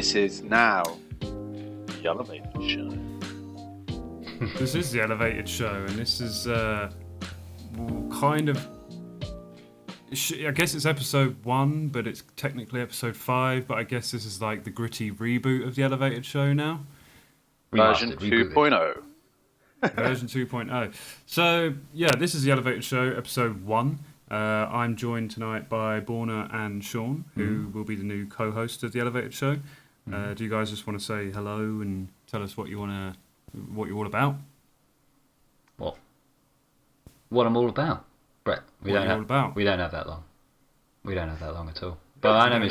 This is now the Elevated Show. This is the Elevated Show, and this is kind of... I guess it's episode 1, but it's technically episode 5, but I guess this is like the gritty reboot of the Elevated Show now. Version 2.0. Version 2.0. So, yeah, this is the Elevated Show, episode 1. I'm joined tonight by Borna and Sean, who will be the new co-hosts of the Elevated Show. Do you guys just want to say hello and tell us what you're all about? What I'm all about, Brett. We don't have that long. We don't have that long at all. But my name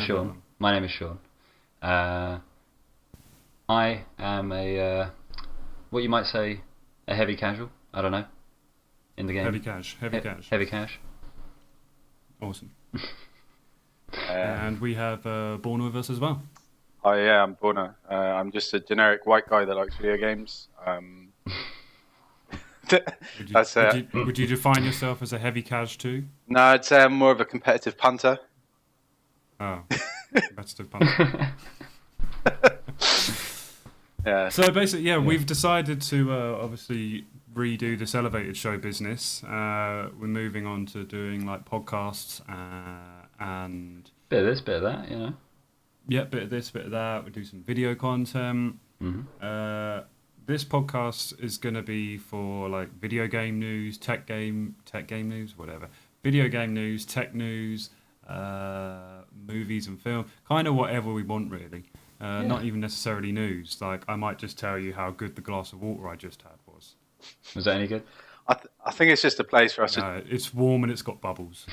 is Sean. I am a what you might say a heavy casual. I don't know. In the game. Heavy cash. Awesome. And we have Borna with us as well. Oh yeah, I'm Borna. I'm just a generic white guy that likes video games. Would you define yourself as a heavy cash too? No, I'd say I'm more of a competitive punter. Oh, competitive punter. Yeah. So basically, we've decided to obviously redo this Elevated Show business. We're moving on to doing like podcasts and bit of this, bit of that, you know. Yeah, bit of this, bit of that. We do some video content. This podcast is going to be for like video game news, tech game news, whatever. Video game news, tech news, movies and film, kind of whatever we want really. Not even necessarily news. Like I might just tell you how good the glass of water I just had was. Was that any good? I think it's just a place for us to... It's warm and it's got bubbles.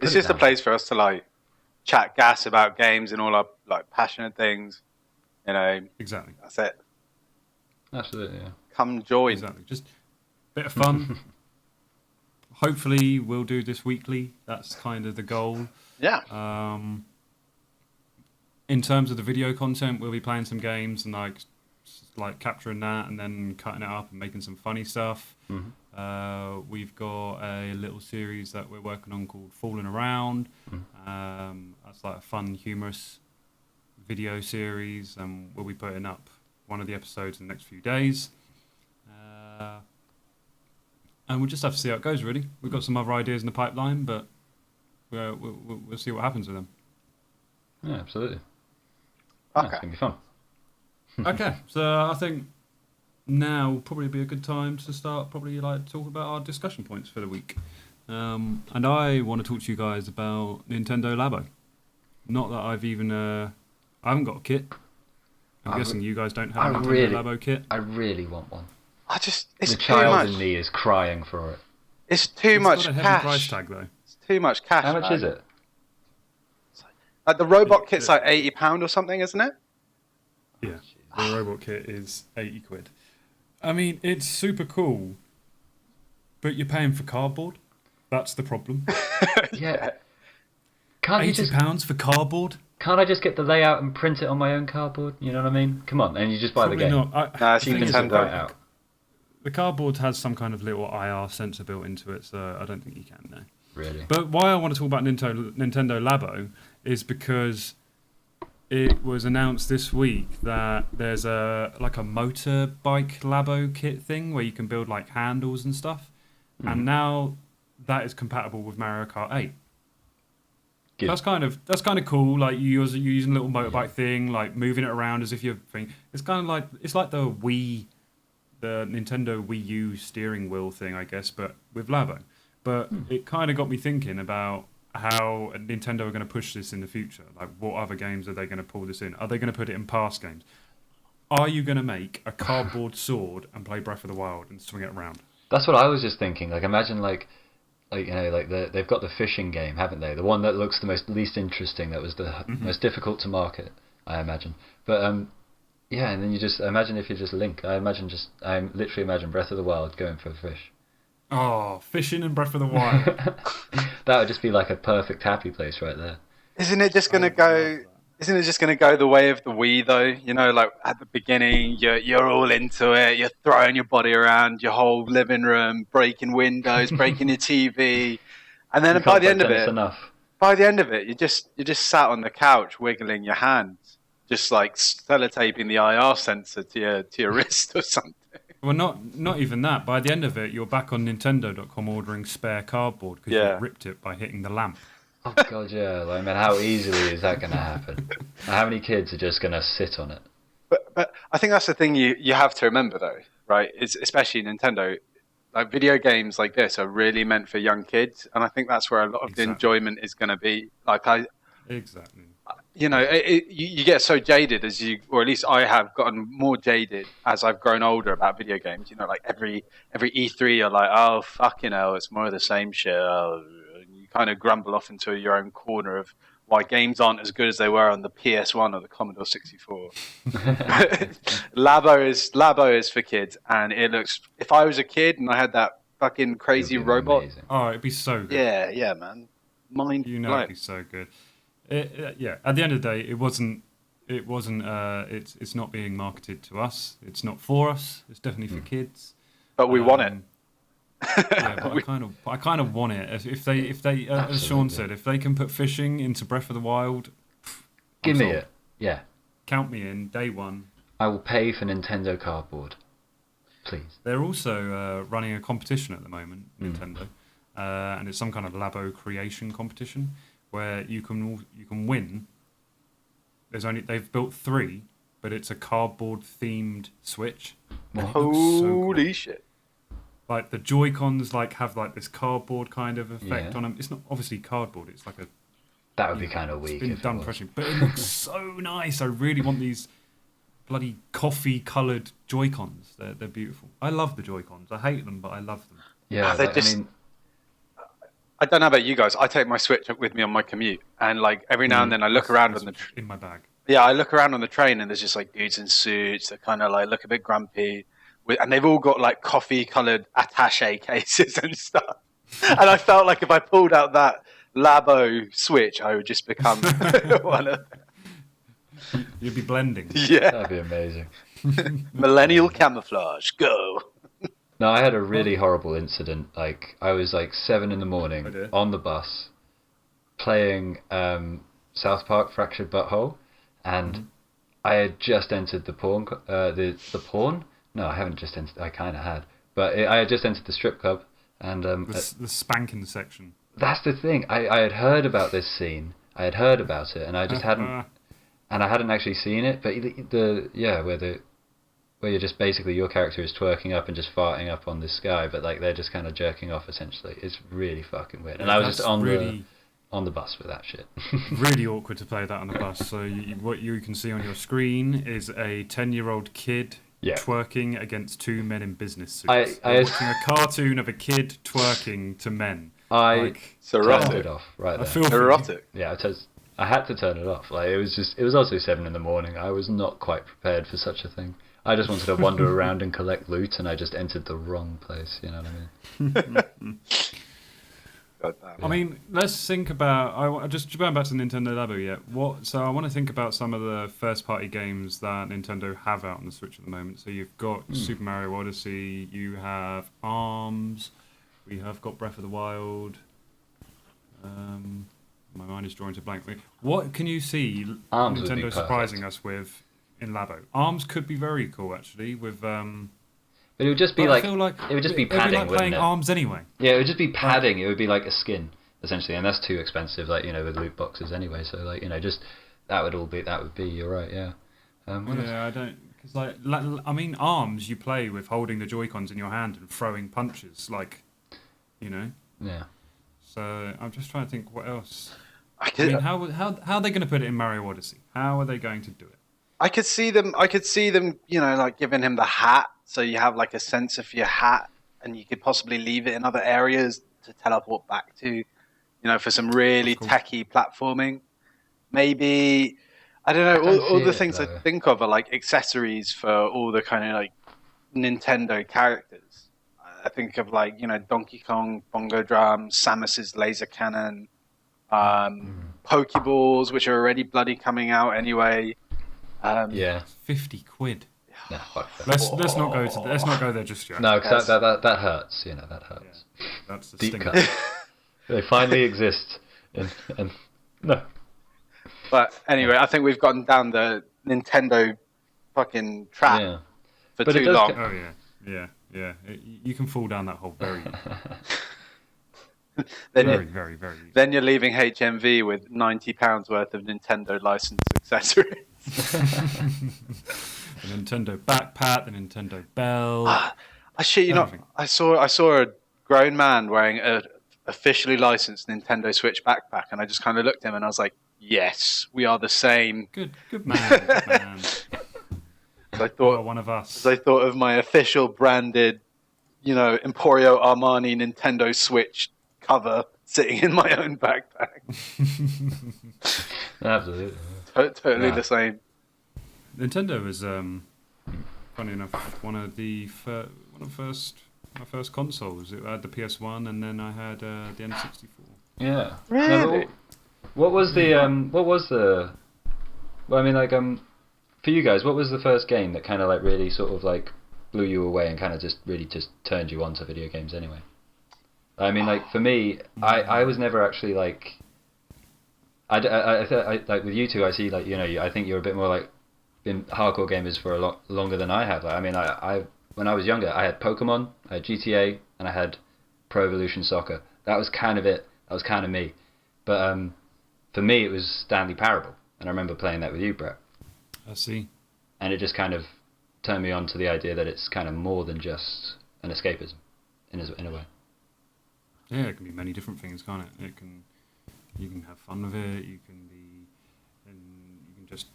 It's just a place for us to like chat gas about games and all our like passionate things. You know. Exactly. That's it. Absolutely, yeah. Come join. Exactly. Just a bit of fun. Hopefully we'll do this weekly. That's kind of the goal. Yeah. In terms of the video content, we'll be playing some games and like capturing that and then cutting it up and making some funny stuff. We've got a little series that we're working on called Falling Around. That's like a fun, humorous video series, and we'll be putting up one of the episodes in the next few days. And we'll just have to see how it goes, really. We've got some other ideas in the pipeline, but we'll see what happens with them. Yeah, absolutely. Okay. It's going to be fun. Okay, so I think now will probably be a good time to start talk about our discussion points for the week. And I want to talk to you guys about Nintendo Labo. Not that I haven't got a kit. I'm guessing you guys don't have a Nintendo Labo kit. I really want one. It's the too child much. in me is crying for it. It's too much got a heavy cash. price tag though. It's too much cash. How much is it? Like the robot kit's like £80 or something, isn't it? Yeah, the robot kit is £80. I mean, it's super cool, but you're paying for cardboard. That's the problem. Yeah. Can't you just £80 for cardboard? Can't I just get the layout and print it on my own cardboard? You know what I mean? Come on, and you just buy Probably the game. not. No, it's Nintendo. The cardboard has some kind of little IR sensor built into it, so I don't think you can, no. Really? But why I want to talk about Nintendo Labo is because it was announced this week that there's a motorbike Labo kit thing where you can build like handles and stuff, and now that is compatible with Mario Kart 8. Good. That's kind of cool. Like you're using a little motorbike thing, like moving it around as if you're thinking. It's kind of like the Nintendo Wii U steering wheel thing, I guess, but with Labo. But it kind of got me thinking about how Nintendo are going to push this in the future. Like, what other games are they going to pull this in? Are they going to put it in past games? Are you going to make a cardboard sword and play Breath of the Wild and swing it around? That's what I was just thinking. Like, imagine they've got the fishing game, haven't they? The one that looks the least interesting. That was the most difficult to market, I imagine. But yeah, and then you just imagine if you just Link. I literally imagine Breath of the Wild going for a fish. Oh, fishing and Breath of the Wild. That would just be like a perfect happy place right there. Isn't it just going to go the way of the Wii though? You know, like at the beginning, you're all into it. You're throwing your body around your whole living room, breaking windows, breaking your TV, and then by the end of it, you're just sat on the couch wiggling your hands. just like sellotaping the IR sensor to your wrist or something. Well, not even that. By the end of it, you're back on Nintendo.com ordering spare cardboard because you ripped it by hitting the lamp. Oh god, yeah. Like, man, how easily is that going to happen? How many kids are just going to sit on it? But I think that's the thing you have to remember, though, right? It's, especially Nintendo, like video games like this are really meant for young kids, and I think that's where a lot of the enjoyment is going to be. Like Exactly. You know, you get so jaded or at least I have gotten more jaded as I've grown older about video games. You know, like every E3, you're like, oh, fucking hell, it's more of the same shit. Oh, and you kind of grumble off into your own corner of why games aren't as good as they were on the PS1 or the Commodore 64. Labo is for kids, and it looks. If I was a kid and I had that fucking crazy robot, amazing. Oh, it'd be so good. Yeah, man, mind. You know, it'd be so good. Yeah, at the end of the day, it wasn't. It's not being marketed to us. It's not for us. It's definitely for kids. But we want it. Yeah, but I kind of want it. If they, as Sean said, if they can put fishing into Breath of the Wild, give me it. Yeah. Count me in, day one. I will pay for Nintendo cardboard, please. They're also running a competition at the moment, Nintendo, and it's some kind of Labo creation competition where you can win. They've built 3, but it's a cardboard themed Switch. Holy shit! Like the Joy-Cons have this cardboard kind of effect on them. It's not obviously cardboard. It's like a. That would be kind of weak. It's been done freshly, but it looks so nice. I really want these bloody coffee-coloured Joy-Cons. They're beautiful. I love the Joy-Cons. I hate them, but I love them. Yeah, I don't know about you guys. I take my Switch with me on my commute, and like every now and then I look around in my bag. Yeah, I look around on the train, and there's just like dudes in suits that kind of like look a bit grumpy, and they've all got like coffee-colored attaché cases and stuff. And I felt like if I pulled out that Labo Switch, I would just become one of them. You'd be blending. Yeah, that'd be amazing. Millennial camouflage, go. No, I had a really horrible incident. Like, I was like 7 in the morning on the bus playing South Park Fractured Butthole, and I had just entered the porn. The porn? No, I haven't just entered. I kind of had, but I had just entered the strip club, and the spanking section. That's the thing. I had heard about this scene. I had heard about it, and I just hadn't, and I hadn't actually seen it. But where you're just basically your character is twerking up and just farting up on this guy, but like they're just kind of jerking off essentially. It's really fucking weird. And I was just on the bus with that shit. Really awkward to play that on the bus. So what you can see on your screen is a 10-year-old kid twerking against 2 men in business suits. I watching a cartoon of a kid twerking to men. It's erotic. Turned it off right there. I feel erotic. Yeah, I had to turn it off. Like it was also 7 in the morning. I was not quite prepared for such a thing. I just wanted to wander around and collect loot, and I just entered the wrong place. You know what I mean? I mean, let's think about. Just going back to Nintendo Labo. So I want to think about some of the first-party games that Nintendo have out on the Switch at the moment. So you've got Super Mario Odyssey. You have ARMS. We have got Breath of the Wild. My mind is drawing to blank. What can you see Nintendo surprising us with? In Labo, ARMS could be very cool actually. With but it would just be it would just be padding. Like playing ARMS anyway. Yeah, it would just be padding. It would be like a skin essentially, and that's too expensive. Like with loot boxes anyway. So like just that would be. You're right. Yeah. I don't because I mean ARMS you play with holding the Joy-Cons in your hand and throwing punches Yeah. So I'm just trying to think what else. I mean, how are they going to put it in Mario Odyssey? How are they going to do it? I could see them, like giving him the hat, so you have like a sensor for your hat, and you could possibly leave it in other areas to teleport back to, for some really techie platforming. Maybe, I don't know, all the things I think of are like accessories for all the kind of like Nintendo characters. I think of like, Donkey Kong, bongo drums, Samus's laser cannon, Pokeballs, which are already bloody coming out anyway. 50 quid. No, let's not go there just yet. No, because that hurts. That hurts. Yeah, that's the deep stinger. cut. They finally exist, and no. But anyway, I think we've gotten down the Nintendo fucking trap Yeah. for But it too does long. Oh yeah. You can fall down that hole very, Then, very, very, very easy. then you're leaving HMV with £90 worth of Nintendo licensed accessories. The Nintendo backpack, the Nintendo bell. I shit you not. Everything. I saw a grown man wearing a officially licensed Nintendo Switch backpack, and I just kind of looked at him and I was like, "Yes, we are the same." Good man. Good man. So I You're thought, one of us. as I thought of my official branded, Emporio Armani Nintendo Switch cover sitting in my own backpack. Absolutely. Totally Yeah. the same. Nintendo was, funny enough, one of my first consoles. I had the PS1, and then I had the N64. Yeah. Really? No, what was the well, I mean, like, for you guys, what was the first game that kind of like really sort of like blew you away and kind of just really just turned you onto video games anyway? I mean, like, for me, I was never actually like, I like with you two, I see, like, I think you're a bit more like been hardcore gamers for a lot longer than I have. Like, I mean, I when I was younger, I had Pokemon, I had GTA, and I had Pro Evolution Soccer. That was kind of it. That was kind of me. But for me, it was Stanley Parable, and I remember playing that with you, Brett. I see. And it just kind of turned me on to the idea that it's kind of more than just an escapism, in a way. Yeah, it can be many different things, can't it? You can have fun with it. You can just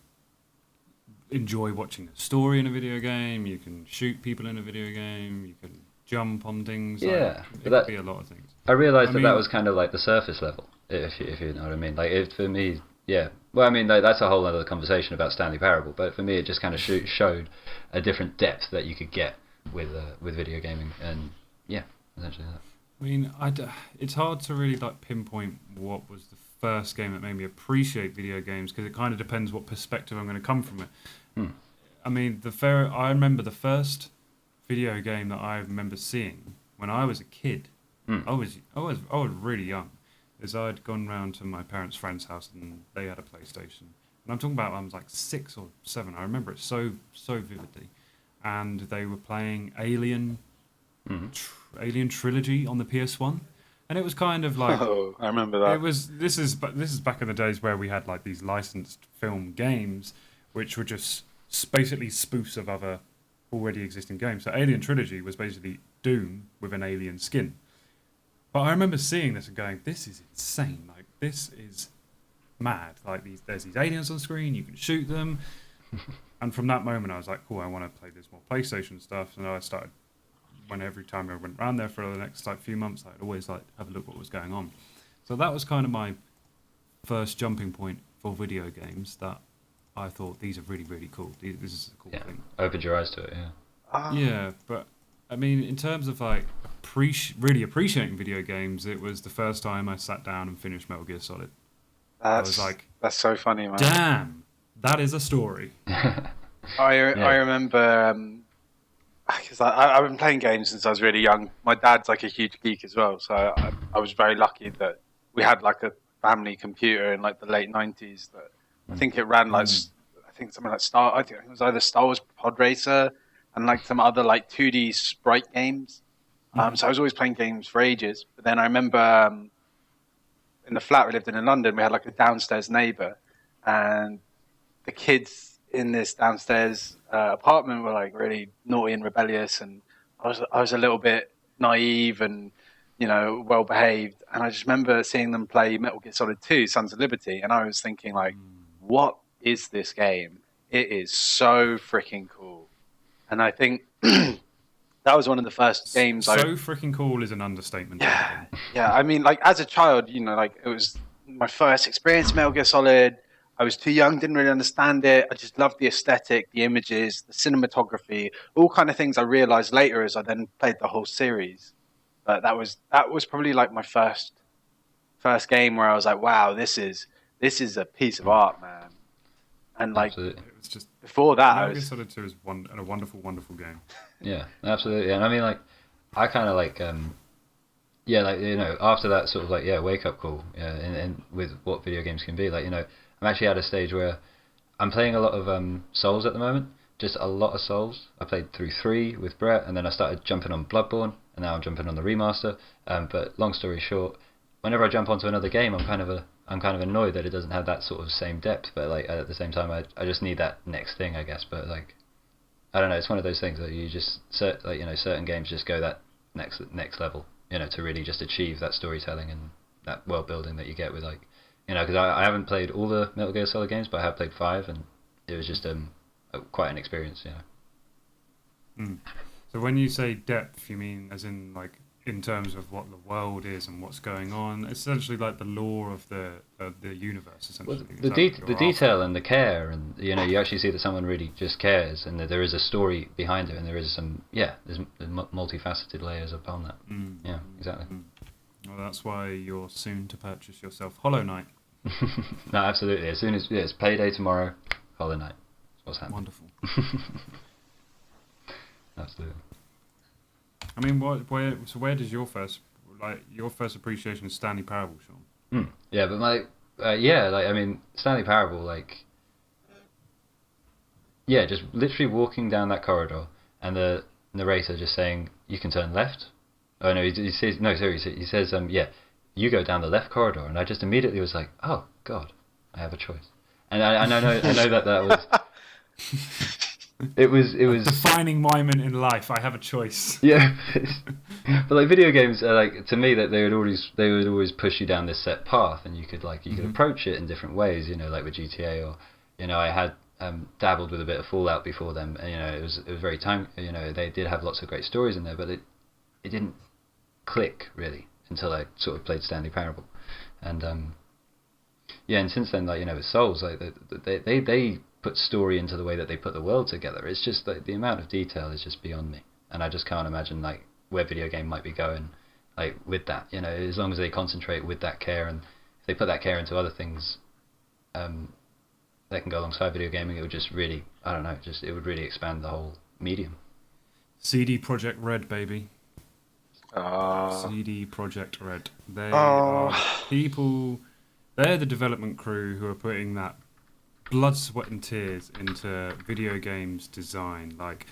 enjoy watching a story in a video game. You can shoot people in a video game. You can jump on things. Yeah, it but could be a lot of things. I realised I that mean- was kind of like the surface level, if you know what I mean. Like, for me, yeah. Well, I mean, like, that's a whole other conversation about Stanley Parable. But for me, it just kind of showed a different depth that you could get with video gaming, and yeah, essentially that. I mean, it's hard to really like pinpoint what was the first game that made me appreciate video games, because it kind of depends what perspective I'm going to come from it. I mean, I remember the first video game that I remember seeing when I was a kid. I was really young. Is I'd gone round to my parents' friend's house and they had a PlayStation, and I'm talking about I was like 6 or 7. I remember it so vividly, and they were playing Alien Trilogy on the PS1, and it was kind of like Oh, I remember that. this is back in the days where we had like these licensed film games, which were just basically spoofs of other already existing games. So Alien Trilogy was basically Doom with an alien skin. But I remember seeing this and going, "This is insane! Like, this is mad! Like, there's these aliens on screen. You can shoot them." And from that moment, I was like, "Cool! I want to play this more PlayStation stuff." And I started. Every time I went around there for the next like few months, I'd always like have a look what was going on. So that was kind of my first jumping point for video games. That I thought, these are really, really cool. This is a cool thing. Opened your eyes to it, yeah. Yeah, but I mean, in terms of like really appreciating video games, it was the first time I sat down and finished Metal Gear Solid. I was like, that's so funny, man. damn, that is a story. I remember, because I've been playing games since I was really young. My dad's like a huge geek as well, so I was very lucky that we had like a family computer in like the late 90s that I think it ran like, I think something like I think it was either Star Wars Pod Racer and like some other like 2D sprite games. So I was always playing games for ages. But then I remember in the flat we lived in London, we had like a downstairs neighbour, and the kids in this downstairs apartment were like really naughty and rebellious, and I was a little bit naive and well behaved, and I just remember seeing them play Metal Gear Solid 2: Sons of Liberty, and I was thinking like, what is this game? It is so freaking cool. And I think that was one of the first games. Freaking cool is an understatement. Yeah. I mean, like as a child, like it was my first experience with Metal Gear Solid. I was too young, didn't really understand it. I just loved the aesthetic, the images, the cinematography, all kind of things I realized later as I then played the whole series. But that was probably like my first game where I was like, wow, this is a piece of art, man. And like, Absolutely. It was just before that, Metal Gear Solid 2 is a wonderful, wonderful game. Yeah, absolutely. And I mean, like, I kind of like, after that sort of like, wake up call, and with what video games can be, like, I'm actually at a stage where I'm playing a lot of Souls at the moment. Just a lot of Souls. I played through 3 with Brett, and then I started jumping on Bloodborne, and now I'm jumping on the remaster. But long story short, whenever I jump onto another game, I'm kind of annoyed that it doesn't have that sort of same depth. But like at the same time, I just need that next thing, I guess. But like, I don't know. It's one of those things that you just certain games just go that next level, to really just achieve that storytelling and that world building that you get with like, because I haven't played all the Metal Gear Solid games, but I have played 5, and it was just quite an experience. So when you say depth, you mean as in like in terms of what the world is and what's going on, essentially like the lore of the universe, essentially. Well, the detail and the care, and you actually see that someone really just cares, and that there is a story behind it, and there is there's multifaceted layers upon that. Yeah, exactly. Well, that's why you're soon to purchase yourself Hollow Knight. No, absolutely. As soon as it's payday tomorrow, Hollow Knight. That's what's happening. Wonderful. Absolutely. I mean, where does your first appreciation of Stanley Parable, Sean? Yeah, but I mean, Stanley Parable, just literally walking down that corridor and the narrator just saying, "You can turn left." Oh no, he says no. Sorry, he says, "You go down the left corridor," and I just immediately was like, "Oh God, I have a choice." And I know that was. It was a defining moment in life. I have a choice. Yeah, but like video games are like, to me, that they would always push you down this set path, and you could approach it in different ways. Like with GTA, or I had dabbled with a bit of Fallout before them, and it was very time. They did have lots of great stories in there, but it didn't click really until I sort of played Stanley Parable, and and since then, with Souls, they put story into the way that they put the world together. It's just like the amount of detail is just beyond me, and I just can't imagine like where video game might be going like with that. As long as they concentrate with that care, and if they put that care into other things, that can go alongside video gaming, it would just really, I don't know, it would really expand the whole medium. CD Projekt Red, baby. CD Projekt Red. They are people. They're the development crew who are putting that blood, sweat, and tears into video games design. Like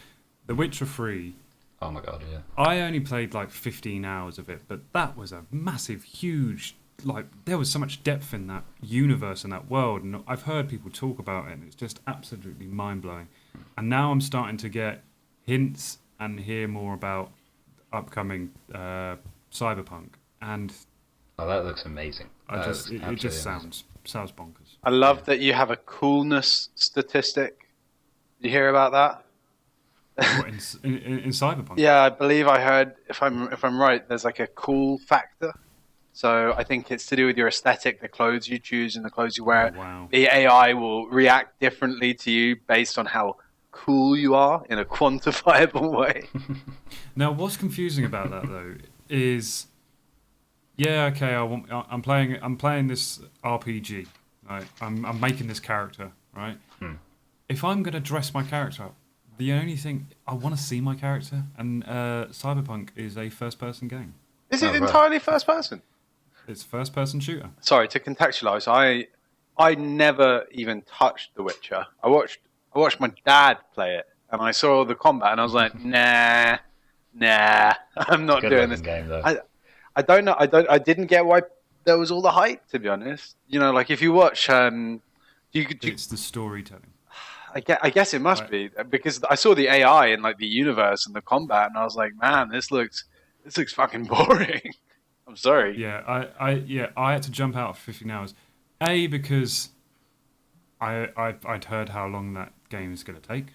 The Witcher 3. Oh my God, yeah. I only played like 15 hours of it, but that was a massive, huge. Like there was so much depth in that universe and that world, and I've heard people talk about it, and it's just absolutely mind blowing. And now I'm starting to get hints and hear more about upcoming Cyberpunk, and that looks amazing. It just sounds bonkers. I love that you have a coolness statistic. You hear about that? What, in Cyberpunk? Yeah, I believe I heard. If I'm right, there's like a cool factor. So I think it's to do with your aesthetic, the clothes you choose and the clothes you wear. Oh, wow. The AI will react differently to you based on how cool you are in a quantifiable way. Now, what's confusing about that though is, okay, I'm playing this RPG, right? I'm making this character, right? If I'm gonna dress my character up, the only thing I want to see my character, and Cyberpunk is a first-person game. Is it entirely first person? It's a first-person shooter. Sorry, to contextualize, I never even touched The Witcher. I watched my dad play it, and I saw the combat, and I was like, nah, I'm not doing this. Game, though. I don't know. I didn't get why there was all the hype. To be honest, like if you watch, it's the storytelling. I guess it must be, because I saw the AI and like the universe and the combat, and I was like, man, this looks fucking boring. I'm sorry. Yeah, I had to jump out for 15 hours. Because I'd heard how long that game is going to take.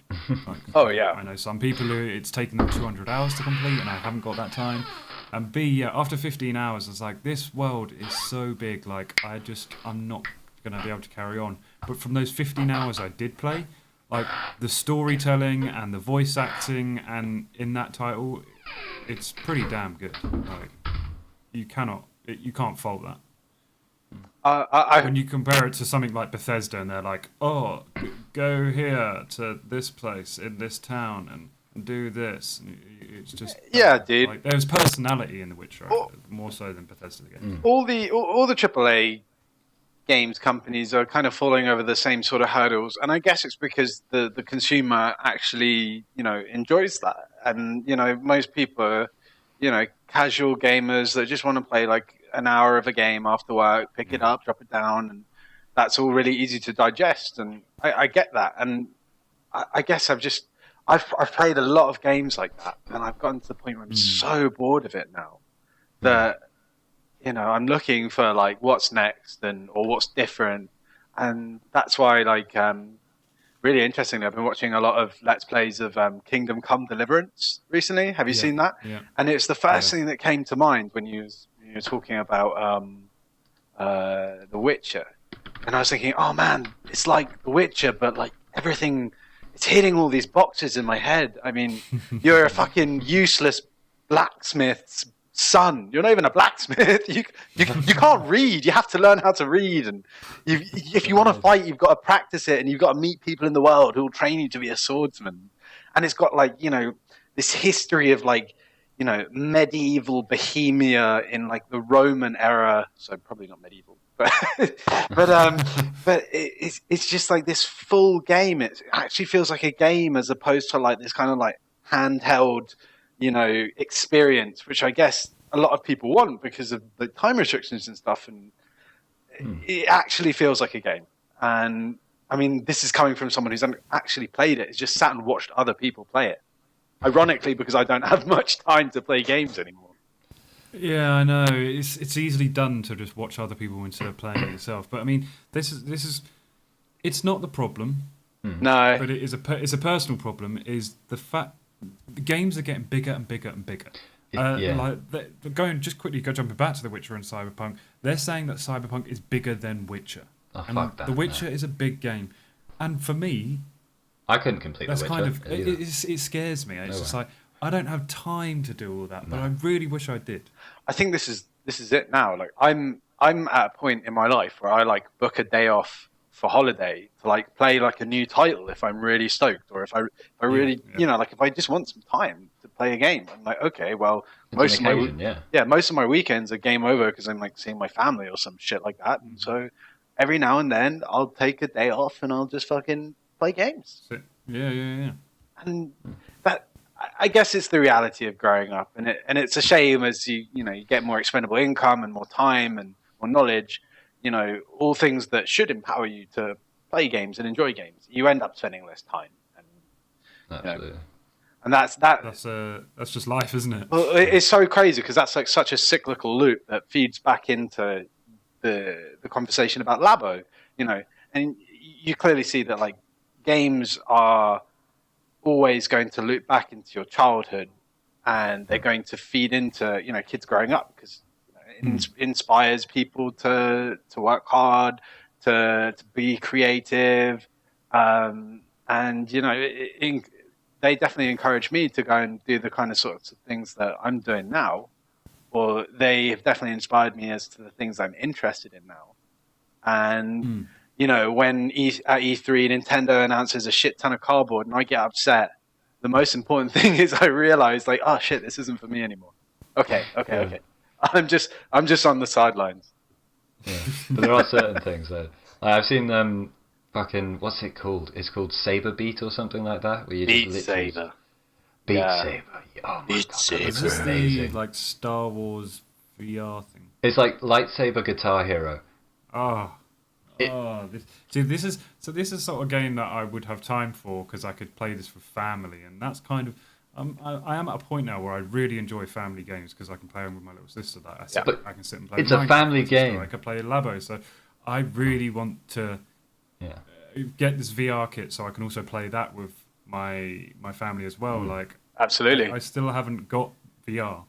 Like, oh yeah. I know some people who it's taken them 200 hours to complete, and I haven't got that time. And B, after 15 hours, I was like, this world is so big, like I'm not going to be able to carry on. But from those 15 hours I did play, like the storytelling and the voice acting and in that title, it's pretty damn good. Like you can't fault that. When you compare it to something like Bethesda, and they're like, oh, go here to this place in this town and do this. And it's just dude. Like, there's personality in The Witcher, more so than Bethesda games. All the AAA games companies are kind of falling over the same sort of hurdles, and I guess it's because the consumer actually, enjoys that, and most people are, casual gamers that just want to play like an hour of a game after work, pick it up, drop it down, and that's all really easy to digest, and I get that, and I guess I've played a lot of games like that, and I've gotten to the point where I'm so bored of it now that I'm looking for like what's next or what's different, and that's why really interestingly, I've been watching a lot of Let's Plays of Kingdom Come Deliverance recently. Have you seen that? Yeah. And it's the first thing that came to mind when you were talking about The Witcher, and I was thinking, oh man, it's like The Witcher, but like everything. It's hitting all these boxes in my head. I mean, you're a fucking useless blacksmith's son. You're not even a blacksmith. You can't read. You have to learn how to read. And if you want to fight, you've got to practice it. And you've got to meet people in the world who will train you to be a swordsman. And it's got this history of medieval Bohemia in like the Roman era. So probably not medieval. But it's just like this full game. It actually feels like a game as opposed to like this kind of like handheld, experience, which I guess a lot of people want because of the time restrictions and stuff. And it actually feels like a game. And I mean, this is coming from someone who's actually played it. It's just sat and watched other people play it. Ironically, because I don't have much time to play games anymore. Yeah, I know. It's easily done to just watch other people instead of playing it yourself. But I mean, this is it's not the problem. No, but it's a personal problem. Is the fact the games are getting bigger and bigger and bigger. Jumping back to The Witcher and Cyberpunk, they're saying that Cyberpunk is bigger than Witcher. Oh, and fuck that. The Witcher is a big game, and for me, I couldn't complete that's The Witcher. kind of it scares me. It's just like I don't have time to do all that, but I really wish I did. I think this is it now. Like I'm at a point in my life where I like book a day off for holiday to like play like a new title if I'm really stoked, or if I really like if I just want some time to play a game. I'm like, okay, well, most of my weekends are game over because I'm like seeing my family or some shit like that. And so every now and then I'll take a day off and I'll just fucking play games. Yeah. And that, I guess it's the reality of growing up, and it's a shame as you get more expendable income and more time and more knowledge, all things that should empower you to play games and enjoy games. You end up spending less time, and Absolutely. And that's just life, isn't it? Well, it's so crazy because that's like such a cyclical loop that feeds back into the conversation about Labo, and you clearly see that like games are always going to loop back into your childhood, and they're going to feed into kids growing up because it inspires people to work hard, to be creative, and they definitely encourage me to go and do the kind of sorts of things that I'm doing now, or they have definitely inspired me as to the things I'm interested in now. And when at E3 Nintendo announces a shit ton of cardboard and I get upset, the most important thing is I realize like, oh shit, this isn't for me anymore. Okay. I'm just on the sidelines. Yeah. But there are certain things though. I've seen fucking what's it called? It's called Saber Beat or something like that. Where you Beat just Saber. Beat Saber. Oh my Beat God, Saber. that's Is this amazing. the like Star Wars VR thing? It's like Lightsaber Guitar Hero. This is sort of game that I would have time for because I could play this with family, and that's kind of I am at a point now where I really enjoy family games because I can play them with my little sister. That I can sit and play. It's a family game. I could play Labo, so I really want to get this VR kit so I can also play that with my family as well. Like Absolutely. I still haven't got VR,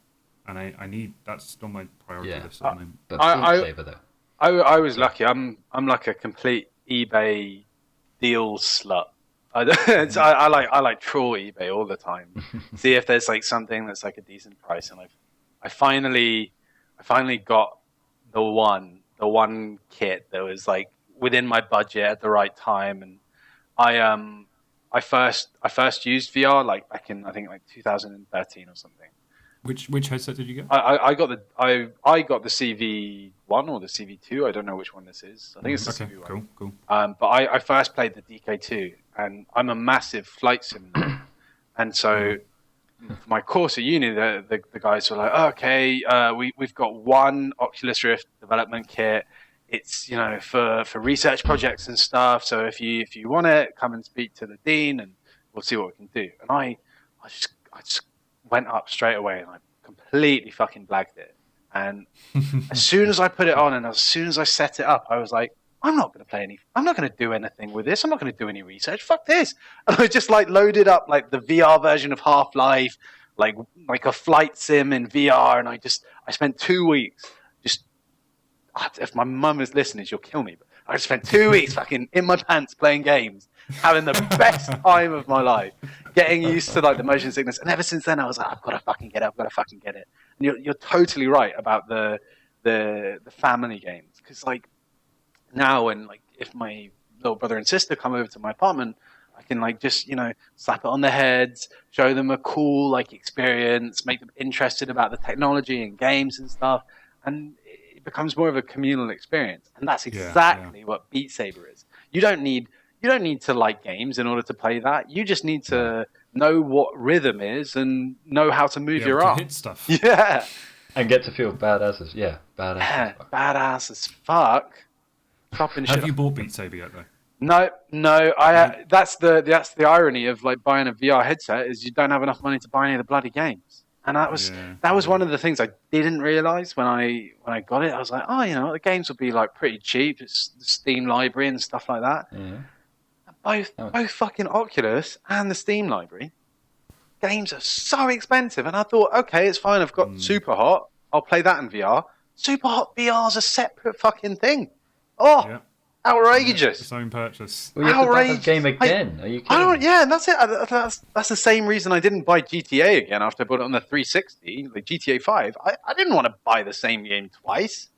and I need that's on my priority list at the moment. But Beat Saber though. I was lucky. I'm like a complete eBay deal slut. I like trawl eBay all the time. See if there's like something that's like a decent price, and I finally got the one kit that was like within my budget at the right time, and I first used VR like back in I think like 2013 or something. Which headset did you get? I got the CV1 or the CV2. I don't know which one this is. I think it's the CV1. Cool. But I first played the DK2, and I'm a massive flight sim nerd. And so for my course at uni, the guys were like, oh, okay, we've got one Oculus Rift development kit. It's for research projects and stuff. So if you want it, come and speak to the dean, and we'll see what we can do. And I just went up straight away, and I completely fucking blagged it. And as soon as I put it on, and as soon as I set it up, I was like, I'm not going to do anything with this. I'm not going to do any research. Fuck this. And I just loaded up the VR version of Half-Life, like a flight sim in VR. And I spent 2 weeks just, if my mum is listening, she'll kill me. But I just spent 2 weeks fucking in my pants playing games, having the best time of my life, getting used to the motion sickness. And ever since then, I was like, I've got to fucking get it. And you're totally right about the family games. Because now when if my little brother and sister come over to my apartment, I can just slap it on their heads, show them a cool experience, make them interested about the technology and games and stuff, and it becomes more of a communal experience. And that's exactly what Beat Saber is. You don't need to like games in order to play that. You just need to know what rhythm is and know how to move your arm. Hit stuff. Yeah. And get to feel badass as badass as fuck. Have you bought Beat Saber yet, though? No. That's the irony of buying a VR headset is you don't have enough money to buy any of the bloody games. And that was one of the things I didn't realize when I got it. I was like, oh, the games will be pretty cheap. It's the Steam library and stuff like that. Yeah. Both fucking Oculus and the Steam library games are so expensive. And I thought, okay, it's fine. I've got Super Hot. I'll play that in VR. Super Hot VR is a separate fucking thing. Oh, outrageous! Its own purchase. Well, you have to buy the game again. Are you kidding? Yeah, and that's it. That's the same reason I didn't buy GTA again after I bought it on the 360, GTA 5. I didn't want to buy the same game twice.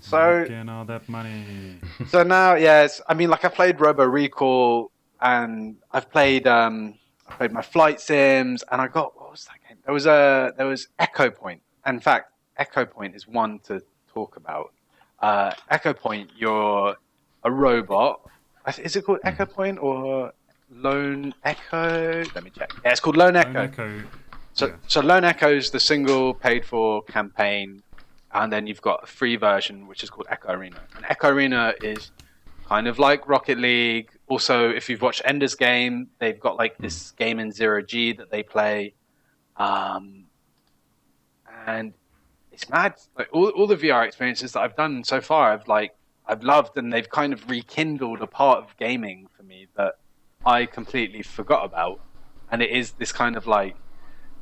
So getting all that money. So now, yes, I mean, I played Robo Recall, and I've played my flight sims, and what was that game? There was Echo Point. In fact, Echo Point is one to talk about. Echo Point, you're a robot. Is it called Echo Point or Lone Echo? Let me check. Yeah, it's called Lone Echo. So Lone Echo is the single paid-for campaign, and then you've got a free version which is called Echo Arena. And Echo Arena is kind of like Rocket League. Also, if you've watched Ender's Game, they've got this game in 0G that they play, and it's mad. All the VR experiences that I've done so far, I've loved, and they've kind of rekindled a part of gaming for me that I completely forgot about. And it is this kind of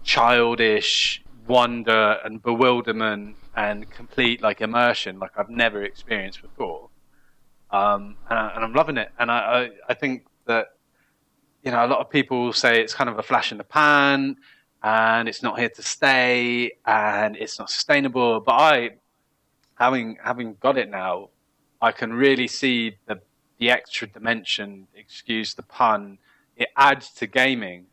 childish wonder and bewilderment and complete immersion I've never experienced before. And I'm loving it. And I think that a lot of people say it's kind of a flash in the pan, and it's not here to stay, and it's not sustainable. But having got it now, I can really see the extra dimension, excuse the pun, it adds to gaming.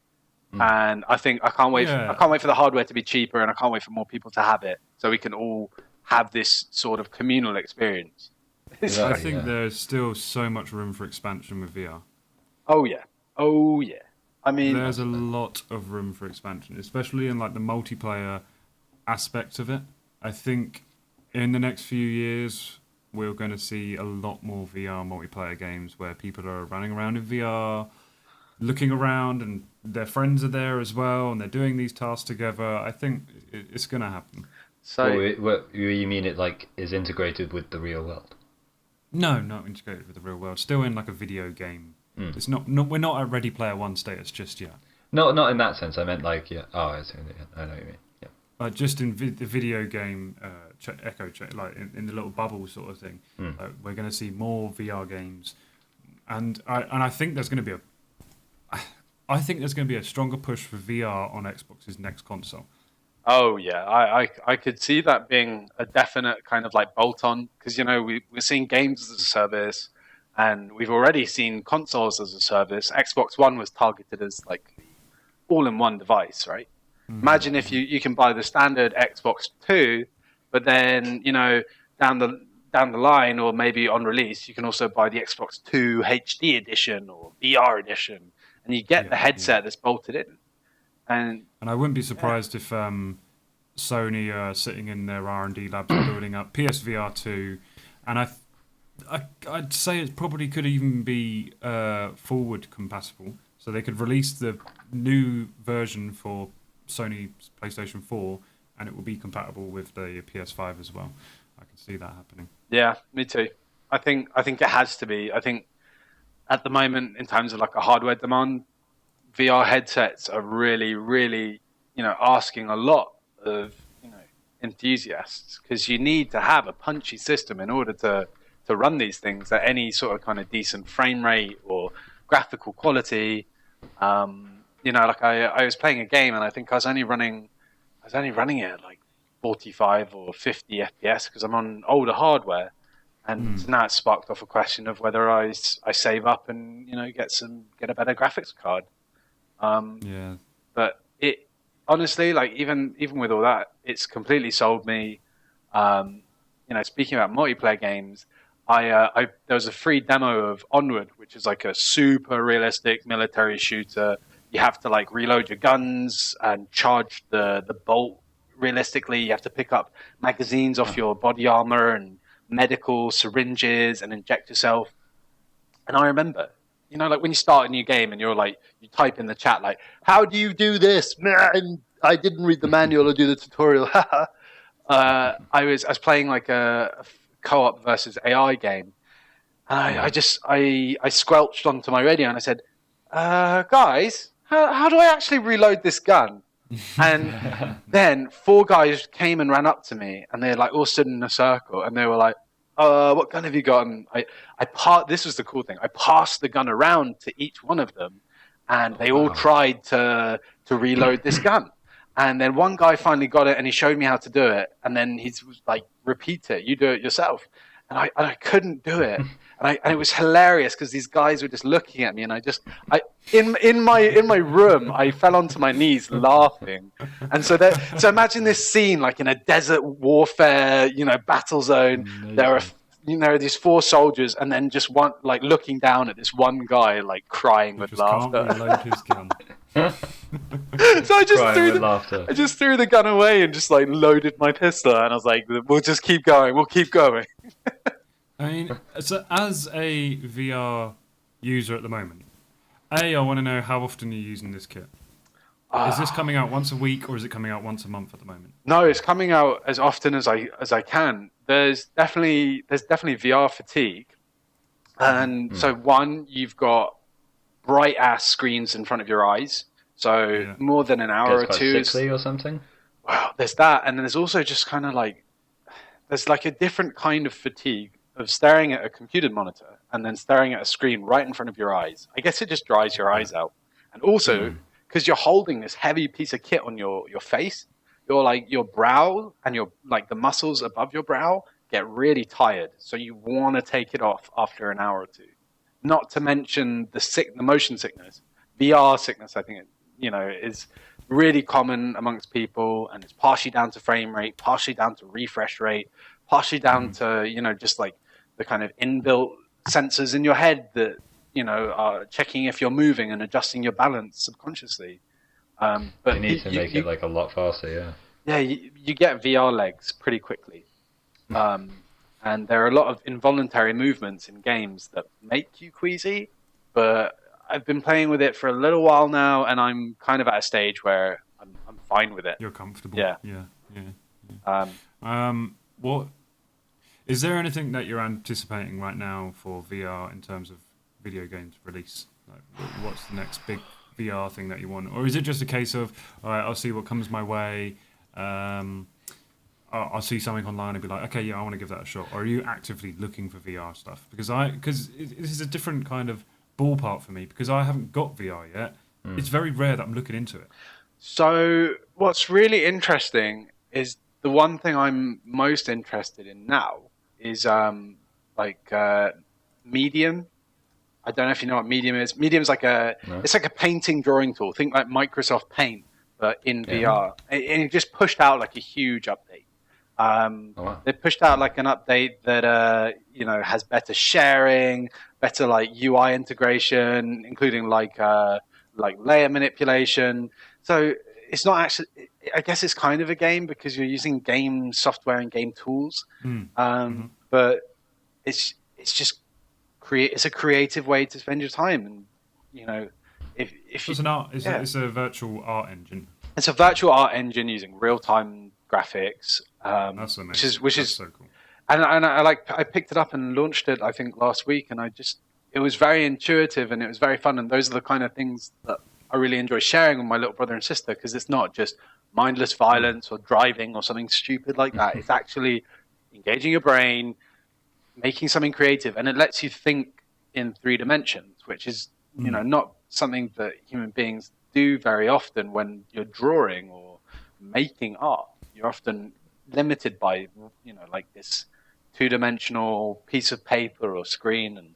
And I think I can't wait for the hardware to be cheaper, and I can't wait for more people to have it, so we can all have this sort of communal experience. I think there's still so much room for expansion with VR. Oh yeah. I mean, there's a lot of room for expansion, especially in the multiplayer aspect of it. I think in the next few years we're going to see a lot more VR multiplayer games where people are running around in VR, looking around, and their friends are there as well, and they're doing these tasks together. I think it's going to happen. So, you mean it is integrated with the real world? No, not integrated with the real world. Still in a video game. It's not. We're not at Ready Player One status just yet. No, not in that sense. I meant I see. I know what you mean. Yeah. Just in the video game Echo, in the little bubble sort of thing. We're going to see more VR games, and I think there's going to be a stronger push for VR on Xbox's next console. Oh yeah, I could see that being a definite kind of bolt-on, because we're seeing games as a service, and we've already seen consoles as a service. Xbox One was targeted as all-in-one device, right? Imagine if you can buy the standard Xbox 2, but then, down the line, or maybe on release, you can also buy the Xbox 2 HD edition or VR edition, and you get the headset that's bolted in. And I wouldn't be surprised if Sony are sitting in their R&D labs building up PSVR 2, and I'd say it probably could even be forward compatible, so they could release the new version for Sony's PlayStation 4, and it will be compatible with the PS5 as well. I can see that happening. Yeah, me too. I think it has to be. I think at the moment, in terms of like a hardware demand, VR headsets are really, really, asking a lot of enthusiasts, because you need to have a punchy system in order to run these things at any sort of kind of decent frame rate or graphical quality. Like I was playing a game, and I think I was only running it at like 45 or 50 FPS because I'm on older hardware, and now it's sparked off a question of whether I save up and get a better graphics card. But it honestly, like even with all that, it's completely sold me. Speaking about multiplayer games, there was a free demo of Onward, which is like a super realistic military shooter. You have to like reload your guns and charge the bolt realistically. You have to pick up magazines off your body armor and medical syringes and inject yourself. And I remember, like when you start a new game and you're like, you type in the chat like, "How do you do this? Man, I didn't read the manual or do the tutorial." I was playing like a co-op versus AI game, and I squelched onto my radio and I said, "Guys, how do I actually reload this gun?" And then 4 guys came and ran up to me, and they like all stood in a circle, and they were like, "What gun have you got?" And this was the cool thing. I passed the gun around to each one of them, and they all tried to reload this gun. And then one guy finally got it, and he showed me how to do it. And then he was like, "Repeat it. You do it yourself." And I couldn't do it. And it was hilarious because these guys were just looking at me, and in my room, I fell onto my knees laughing. And so imagine this scene like in a desert warfare, battle zone. There are these 4 soldiers, and then just one like looking down at this one guy like crying with laughter. Can't reload his gun. So I just threw the gun away and just like loaded my pistol, and I was like, "We'll just keep going. We'll keep going." I mean, so as a VR user at the moment, I want to know how often you're using this kit. Is this coming out once a week, or is it coming out once a month at the moment? No, it's coming out as often as I can. There's definitely VR fatigue, and so one, you've got bright ass screens in front of your eyes, so more than an hour or two. Sickly or something. Well, there's that, and then there's also just kind of like there's like a different kind of fatigue of staring at a computer monitor and then staring at a screen right in front of your eyes. I guess it just dries your eyes out, and also because you're holding this heavy piece of kit on your face, your brow and the muscles above your brow get really tired, so you want to take it off after an hour or two. Not to mention the motion sickness, VR sickness. I think is really common amongst people, and it's partially down to frame rate, partially down to refresh rate, partially down to just like the kind of inbuilt sensors in your head that are checking if you're moving and adjusting your balance subconsciously. But you need to make it like a lot faster, yeah. You get VR legs pretty quickly. And there are a lot of involuntary movements in games that make you queasy, but I've been playing with it for a little while now, and I'm kind of at a stage where I'm fine with it. You're comfortable. Yeah. What is there anything that you're anticipating right now for VR in terms of video games release? Like, what's the next big VR thing that you want, or is it just a case of, all right, I'll see what comes my way? I'll see something online and be like, okay, yeah, I want to give that a shot. Or are you actively looking for VR stuff? Because this is a different kind of ballpark for me, because I haven't got VR yet. It's very rare that I'm looking into it. So what's really interesting is the one thing I'm most interested in now is Medium. I don't know if you know what Medium is. Medium's like it's like a painting drawing tool. Think like Microsoft Paint, but in Yeah. VR. And it just pushed out like a huge update. wow. They pushed out like an update that has better sharing, better like UI integration, including like layer manipulation. So it's not actually. I guess it's kind of a game because you're using game software and game tools, but it's just it's a creative way to spend your time, and if It's an art. It's a virtual art engine. it's a virtual art engine using real time graphics, That's amazing. which That's is so cool. and I picked it up and launched it I think last week, and it was very intuitive and it was very fun, and those are the kind of things that I really enjoy sharing with my little brother and sister, because it's not just mindless violence or driving or something stupid like that. It's actually engaging your brain, making something creative, and it lets you think in 3 dimensions, which is not something that human beings do very often when you're drawing or making art. You're often limited by like this 2-dimensional piece of paper or screen, and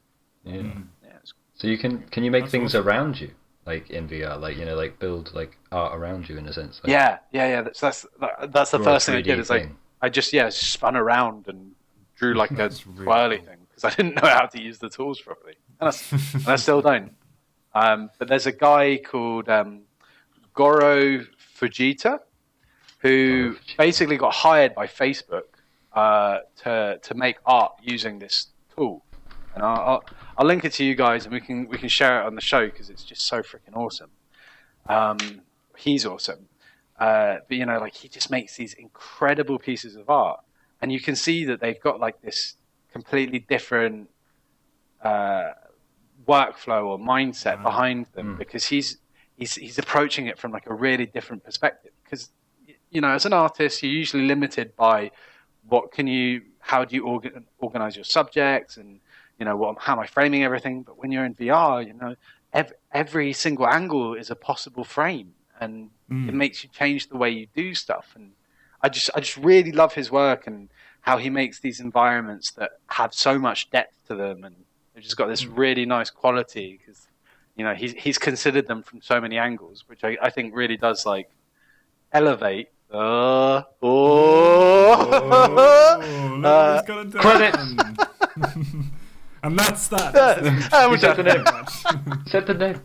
So can you make That's things awesome. around you, like in VR, like like build like art around you in a sense? Like, yeah. That's the draw a first thing I 3D did. Is thing. I just spun around and drew like a That's really twirly cool. thing, because I didn't know how to use the tools properly, and I still don't. But there's a guy called Goro Fujita who basically got hired by Facebook to make art using this tool, and I'll link it to you guys, and we can share it on the show because it's just so freaking awesome. He's awesome, but like he just makes these incredible pieces of art, and you can see that they've got like this completely different workflow or mindset behind them, because he's approaching it from like a really different perspective. Because as an artist, you're usually limited by how do you organize your subjects, and how am I framing everything. But when you're in VR, every single angle is a possible frame, and it makes you change the way you do stuff. And I just really love his work and how he makes these environments that have so much depth to them, and they've just got this really nice quality, because he's considered them from so many angles, which I think really does like elevate. Oh, look what he's got done. Credits. And that's that. Set the name. Set the name.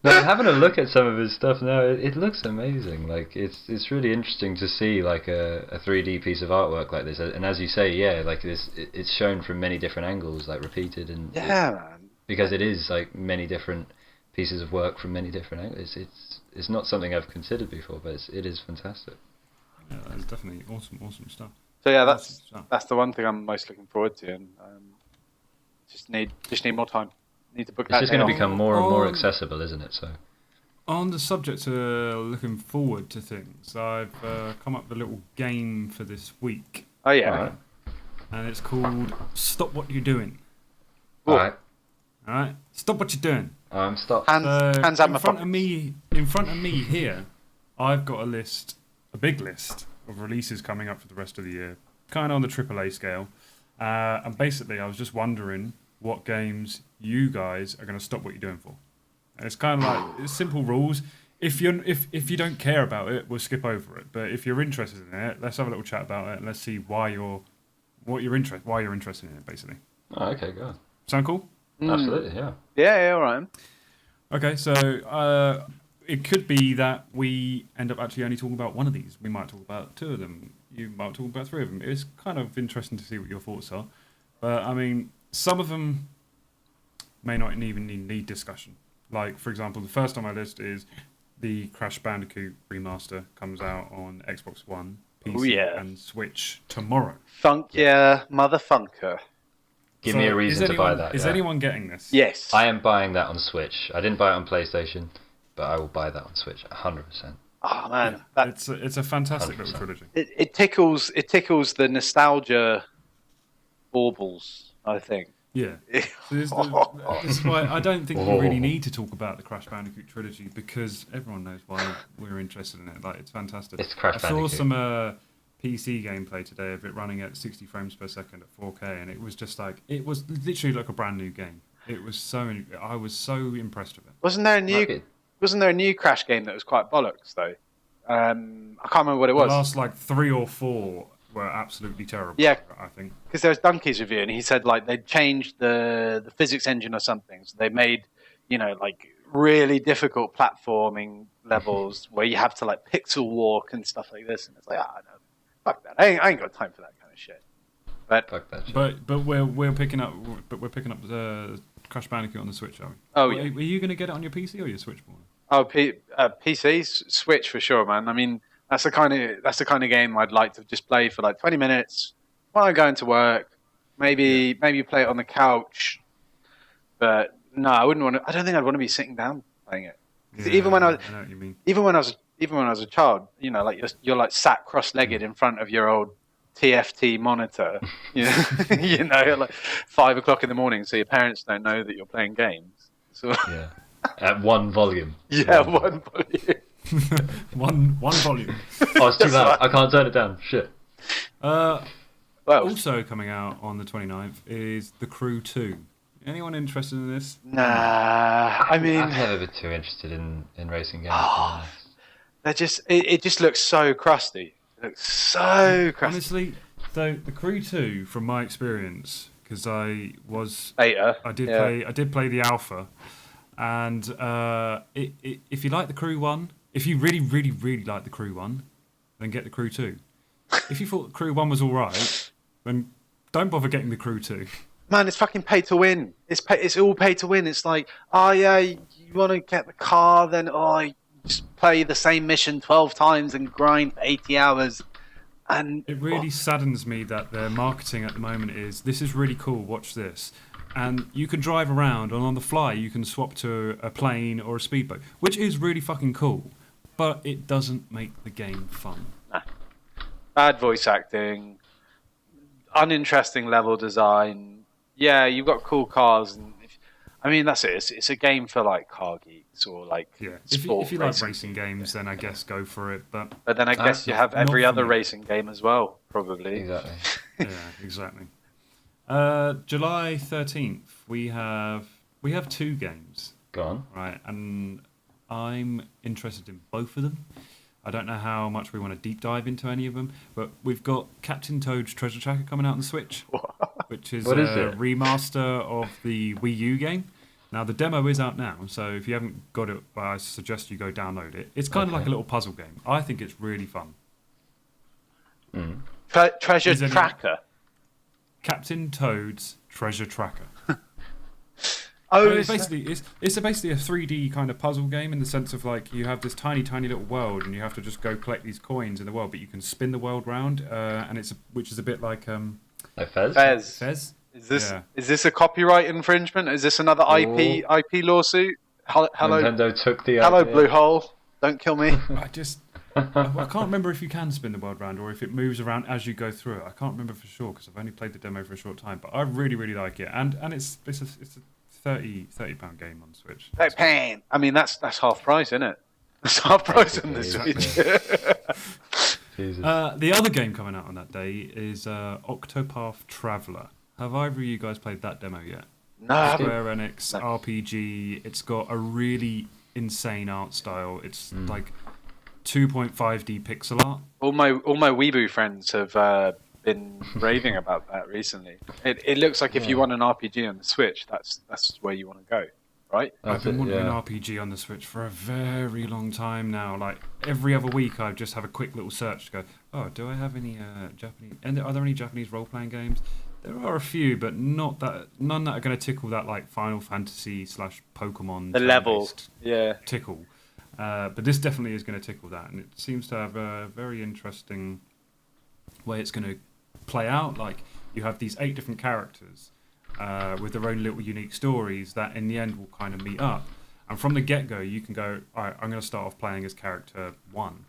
No, I'm having a look at some of his stuff now. It looks amazing. Like it's really interesting to see like a 3D piece of artwork like this. And as you say, like this, it's shown from many different angles, like repeated, and Man. Because it is like many different pieces of work from many different angles. It's not something I've considered before, but it is fantastic. Yeah, that's definitely awesome stuff. So yeah, Awesome stuff. that's the one thing I'm most looking forward to, and just need more time. Need to book It's that just day going to off. become more and more accessible, isn't it? So On the subject of looking forward to things, I've come up with a little game for this week, Oh yeah. Alright. and it's called Stop What You're Doing. Cool. all right, All right, stop what you're doing. I'm stopped. Hands out in my front pocket. of me, in front of me here, I've got a big list of releases coming up for the rest of the year, kind of on the AAA scale. And basically, I was just wondering what games you guys are going to stop what you're doing for. And it's kind of like it's simple rules. If you don't care about it, we'll skip over it. But if you're interested in it, let's have a little chat about it and let's see why you're interested in it, basically. Oh, okay, go on. Sound cool? Absolutely, yeah. Yeah, all right. Okay, so it could be that we end up actually only talking about one of these. We might talk about 2 of them. You might talk about 3 of them. It's kind of interesting to see what your thoughts are. But, I mean, some of them may not even need discussion. Like, for example, the first on my list is the Crash Bandicoot remaster comes out on Xbox One, PC, and Switch tomorrow. Funkier motherfunker. Give me a reason to buy that. Is yeah. anyone getting this? Yes. I am buying that on Switch. I didn't buy it on PlayStation, but I will buy that on Switch 100%. Oh man, It's a fantastic 100%. little trilogy. it tickles the nostalgia baubles, I think. Yeah. So this is why I don't think we really need to talk about the Crash Bandicoot trilogy, because everyone knows why we're interested in it. Like, it's fantastic. It's Crash I saw Bandicoot. some PC gameplay today of it running at 60 frames per second at 4K, and it was just like, it was literally like a brand new game. I was so impressed with it. Wasn't there a new? wasn't there a new Crash game that was quite bollocks though? I can't remember what it The was. last like 3 or 4 were absolutely terrible. Yeah. I think. Because there was Donkey's review, and he said like they'd changed the physics engine or something, so they made like really difficult platforming levels where you have to like pixel walk and stuff like this, and it's like no, fuck that. I ain't got time for that kind of shit. But Fuck that shit. But we're picking up the Crash Bandicoot on the Switch, are we? Oh yeah. Are you going to get it on your PC or your Switch more? Oh, PC, Switch for sure, man. I mean, that's the kind of game I'd like to just play for like 20 minutes while I'm going to work. Maybe play it on the couch. But no, I wouldn't want to. I don't think I'd want to be sitting down playing it. Yeah, Even when I know what you mean. even when I was a child, like you're like sat cross-legged in front of your old TFT monitor, like 5 o'clock in the morning, so your parents don't know that you're playing games. So Yeah. At one volume. yeah, one volume. one volume. Oh, it's too loud. I can't turn it down. Shit. Well, Also coming out on the 29th is The Crew 2. Anyone interested in this? nah. I mean, I've never been too interested in racing games. To be honest. they're just it just looks so crusty. It looks so crusty. Honestly, so The Crew 2, from my experience, because Beta. I did play the alpha, and if you like The Crew 1, if you really, really, really like The Crew 1, then get The Crew 2. If you thought The Crew 1 was alright, then don't bother getting The Crew 2. Man, it's fucking pay to win. It's all pay to win. It's like, oh yeah, you want to get the car, then you just play the same mission 12 times and grind for 80 hours. And It really saddens me that their marketing at the moment is, this is really cool, watch this. And you can drive around, and on the fly you can swap to a plane or a speedboat, which is really fucking cool, but it doesn't make the game fun. bad voice acting, uninteresting level design. Yeah, you've got cool cars, and that's it. It's a game for like car geeks or like sport if you like racing games, then I guess go for it. But then I guess you have every other racing game as well, probably. Exactly. yeah, exactly. July 13th, we have 2 games. Go on. Right, and I'm interested in both of them. I don't know how much we want to deep dive into any of them, but we've got Captain Toad's Treasure Tracker coming out on the Switch, which is What is a it? remaster of the Wii U game. Now, the demo is out now, so if you haven't got it, I suggest you go download it. It's kind of like a little puzzle game. I think it's really fun. Mm. Treasure Is any- Tracker. Captain Toad's Treasure Tracker. Oh, Well, it's basically a 3D kind of puzzle game in the sense of like you have this tiny little world and you have to just go collect these coins in the world, but you can spin the world round, and which is a bit like Like Fez? Fez. Is this a copyright infringement? Is this another IP lawsuit? Hello, Nintendo took the hello, idea. Blue Hole. Don't kill me. I can't remember if you can spin the world round or if it moves around as you go through it. I can't remember for sure because I've only played the demo for a short time, but I really like it, and it's a £30 game on Switch. That pain. I mean, that's half price, isn't it? That's half price on the Switch. Jesus. The other game coming out on that day is Octopath Traveler. Have either of you guys played that demo yet? No, Square Enix RPG. It's got a really insane art style. It's like 2.5D pixel art. all my Weeboo friends have been raving about that recently. It looks like if you want an RPG on the Switch, that's where you want to go, right? I've been wanting an RPG on the Switch for a very long time now. Like every other week, I just have a quick little search to go, oh, do I have any Japanese? And are there any Japanese role-playing games? There are a few, but none that are going to tickle that like Final Fantasy / Pokemon. The level, tickle. But this definitely is going to tickle that, and it seems to have a very interesting way it's going to play out. Like you have these 8 different characters with their own little unique stories that in the end will kind of meet up. And from the get-go, you can go, all right, I'm going to start off playing as character 1,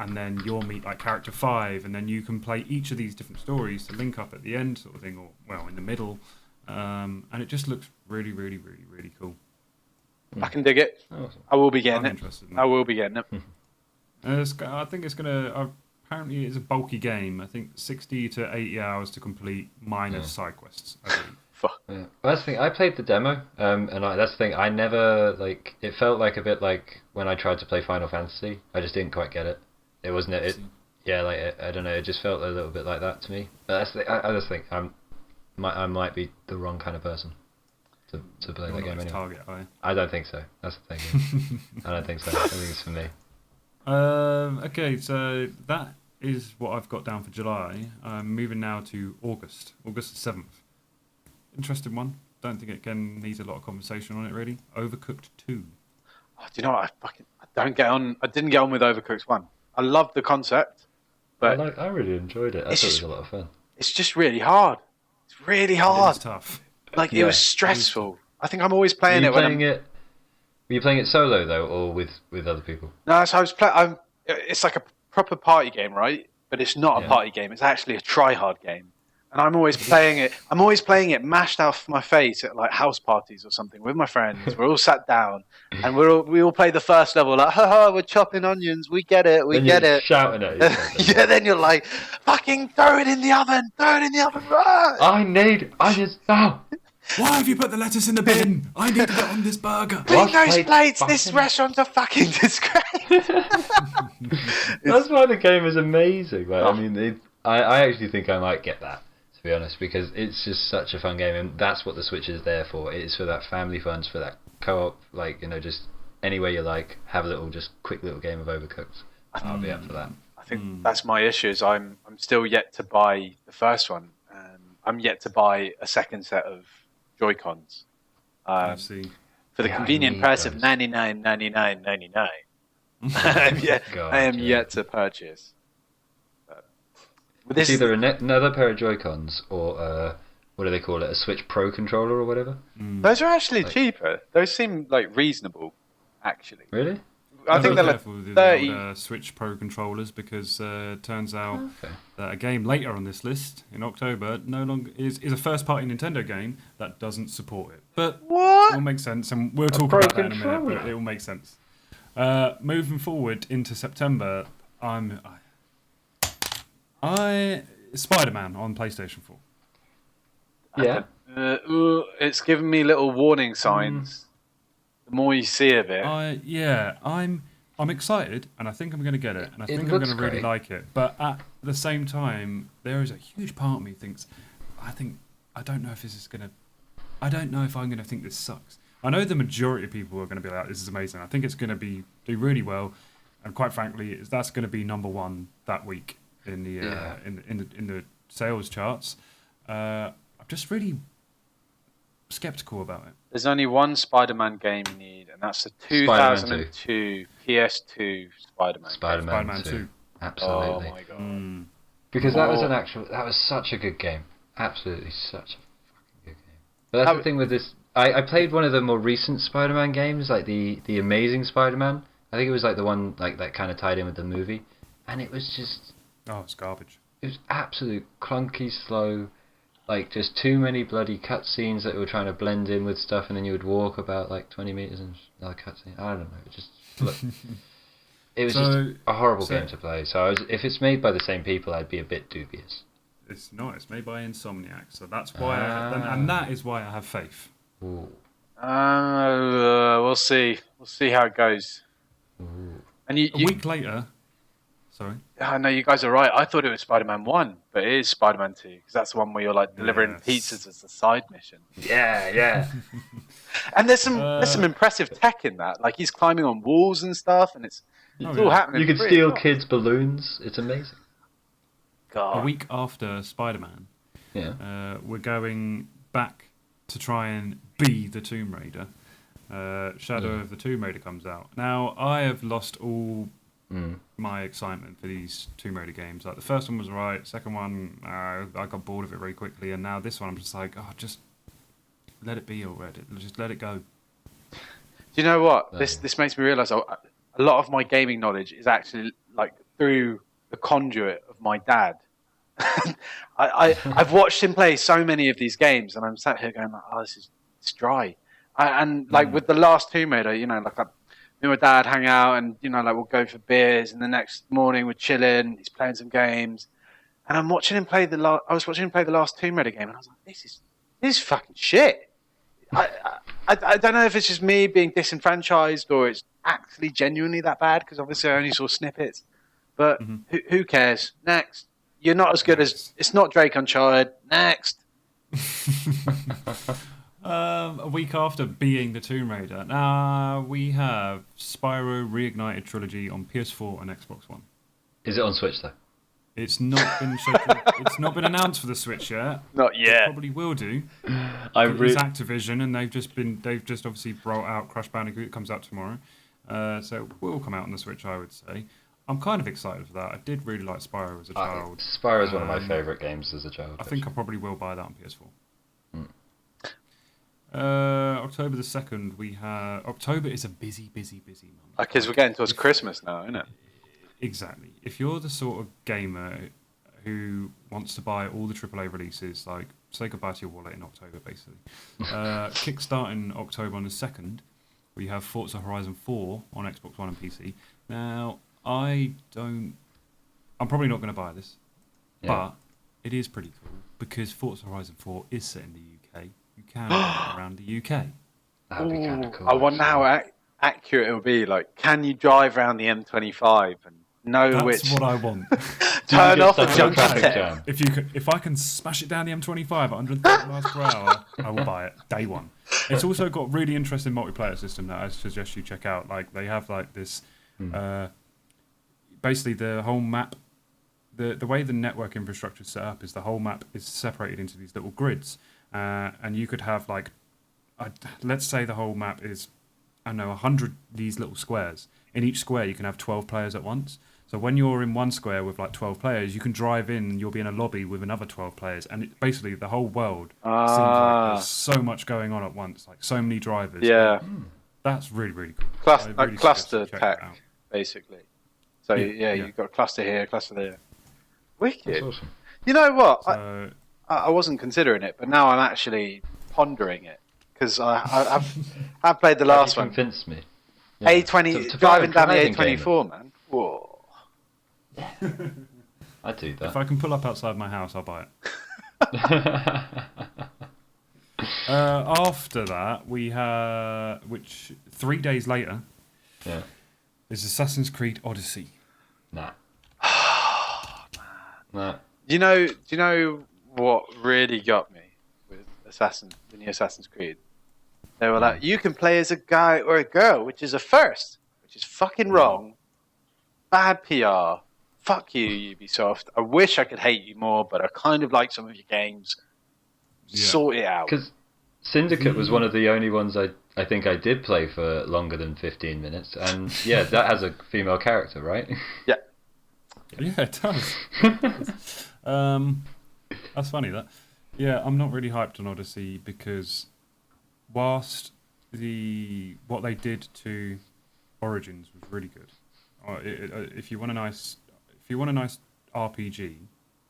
and then you'll meet like character 5, and then you can play each of these different stories to link up at the end, sort of thing, or well, in the middle. And it just looks really cool. I can dig it. Awesome. I will be getting I'm it. interested in I will be getting it. I think it's gonna. Apparently, it's a bulky game. I think 60 to 80 hours to complete minus side quests. I believe. Fuck. Yeah. Well, that's the thing. I played the demo, that's the thing. I never it felt like a bit like when I tried to play Final Fantasy. I just didn't quite get it. It wasn't it. Yeah, I don't know. It just felt a little bit like that to me. But I just think I might be the wrong kind of person to play that game anyway. Target, are you? I don't think so. That's the thing. I don't think so. I think it's for me. Okay, so that is what I've got down for July. I'm moving now to August the 7th. Interesting one. Don't think it needs a lot of conversation on it, really. Overcooked 2. Oh, do you know what? I didn't get on with Overcooked 1. I loved the concept, but I really enjoyed it. I thought it was a lot of fun. It's just really hard. It's really hard. It's tough. Like, it was stressful. I think I'm always playing it when Were you playing it solo, though, or with other people? No, so I was playing... It's like a proper party game, right? But it's not a party game. It's actually a try-hard game. And I'm always playing it mashed off my face at like house parties or something with my friends. We're all sat down and we all play the first level like, haha, we're chopping onions. We get it. We get it. Shouting at each other. Yeah, then you're like, fucking throw it in the oven. Throw it in the oven. Right. I need onions now. Why have you put the lettuce in the bin? I need to get on this burger. Clean those plates. This restaurant's a fucking disgrace. That's why the game is amazing. Like, I mean, I actually think I might get that, to be honest, because it's just such a fun game, and that's what the Switch is there for. It's for that family fun, for that co-op, like, you know, just anywhere you like, have a quick little game of Overcooked. I'll be up for that. I think that's my issue. Is I'm still yet to buy the first one, and I'm yet to buy a second set of Joy-Cons. I see. For the convenient price of $99.99. I am yet to purchase. It's either another pair of Joy-Cons or what do they call it? A Switch Pro controller or whatever. Those are actually cheaper. Those seem like reasonable, actually. Really? I think they're like 30. The Switch Pro controllers, because it turns out that a game later on this list in October no longer is a first-party Nintendo game that doesn't support it. But What? it will make sense, and we'll talk about that in a minute. But it will make sense. Moving forward into September, Spider-Man on PlayStation 4. Yeah. It's giving me little warning signs. The more you see of it. I'm excited, and I think I'm going to get it, and I think I'm going to really like it. But at the same time, there is a huge part of me thinks, I don't know if this is going to. I don't know if I'm going to think this sucks. I know the majority of people are going to be like, "This is amazing." I think it's going to do really well, and quite frankly, that's going to be number one that week in the in the sales charts. I'm just really skeptical about it. There's only one Spider-Man game you need, and that's the 2002 PS2 Spider-Man. Spider-Man 2. Absolutely. Oh my god! Because that was such a good game. Absolutely, such a fucking good game. But that's the thing with this. I played one of the more recent Spider-Man games, like the Amazing Spider-Man. I think it was like the one like that kind of tied in with the movie, and it was just it's garbage. It was absolute clunky, slow, like just too many bloody cutscenes that were trying to blend in with stuff, and then you would walk about like 20 meters and another cutscene. I don't know. It was just a horrible game to play. So if it's made by the same people, I'd be a bit dubious. It's not. It's made by Insomniac, so that's why, and that is why I have faith. Ooh. We'll see. We'll see how it goes. Ooh. And a week later, sorry. No, you guys are right. I thought it was Spider-Man 1, but it is Spider-Man 2, because that's the one where you're like delivering pizzas as a side mission. Yeah. And there's some impressive tech in that. Like he's climbing on walls and stuff, and it's all happening. You can steal kids' balloons. It's amazing. God. A week after Spider-Man, we're going back to try and be the Tomb Raider. Shadow of the Tomb Raider comes out. Now, I have lost all my excitement for these Tomb Raider games. Like the first one was right, second one I got bored of it very quickly, and now this one I'm just like, just let it be already. Just let it go. Do you know what? This makes me realise a lot of my gaming knowledge is actually like through the conduit of my dad. I've watched him play so many of these games, and I'm sat here going, it's dry. With the last Tomb Raider, me and my dad hang out, and we'll go for beers, and the next morning we're chilling. He's playing some games, and I'm watching him play I was watching him play the last Tomb Raider game, and I was like, this is This is fucking shit. I don't know if it's just me being disenfranchised or it's actually genuinely that bad, because obviously I only saw snippets. But who cares? Next. You're not as good as... It's not Drake Uncharted. Next. A week after being the Tomb Raider, now we have Spyro Reignited Trilogy on PS4 and Xbox One. Is it on Switch though? It's not been scheduled. It's not been announced for the Switch yet. Not yet. It probably will do. It's Activision, and they've just obviously brought out Crash Bandicoot. It comes out tomorrow, so it will come out on the Switch, I would say. I'm kind of excited for that. I did really like Spyro as a child. Spyro is one of my favourite games as a child. I think I probably will buy that on PS4. October the 2nd, we have... October is a busy month. Because we're getting towards Christmas now, isn't it? Exactly. If you're the sort of gamer who wants to buy all the AAA releases, like, say goodbye to your wallet in October, basically. Kickstarting October on the 2nd, we have Forza Horizon 4 on Xbox One and PC. Now, I'm probably not going to buy this, but it is pretty cool, because Forza Horizon 4 is set in the UK. You can go around the UK. That would be kind of cool. I wonder how accurate it will be. Like, can you drive around the M25 and know which... That's what I want. Turn off the jump jam. If I can smash it down the M25 at 130 miles per hour, I will buy it day one. It's also got really interesting multiplayer system that I suggest you check out. Like, they have like this, basically the whole map. The way the network infrastructure is set up is the whole map is separated into these little grids, and you could have like, let's say the whole map is, I don't know, 100 these little squares. In each square, you can have 12 players at once. So when you're in one square with like 12 players, you can drive in and you'll be in a lobby with another 12 players. And basically the whole world seems like there's so much going on at once, like so many drivers. Yeah. That's really, really cool. Like cluster tech, basically. So you've got a cluster here, a cluster there. Wicked. That's awesome. You know what? So, I wasn't considering it, but now I'm actually pondering it. Because I've played the last one. Convinced me. Yeah. A20, driving down the A24, man. Whoa. I do that. If I can pull up outside my house, I'll buy it. After that, we have, 3 days later, is Assassin's Creed Odyssey. Nah. Do you know what really got me with the new Assassin's Creed? They were like, you can play as a guy or a girl, which is a first, which is fucking wrong. Bad PR. Fuck you, Ubisoft. I wish I could hate you more, but I kind of like some of your games. Sort it out. Because Syndicate was one of the only ones I think I did play for longer than 15 minutes. And yeah, that has a female character, right? Yeah. Yeah, it does. That's funny, that. Yeah, I'm not really hyped on Odyssey because whilst what they did to Origins was really good. If you want a nice RPG,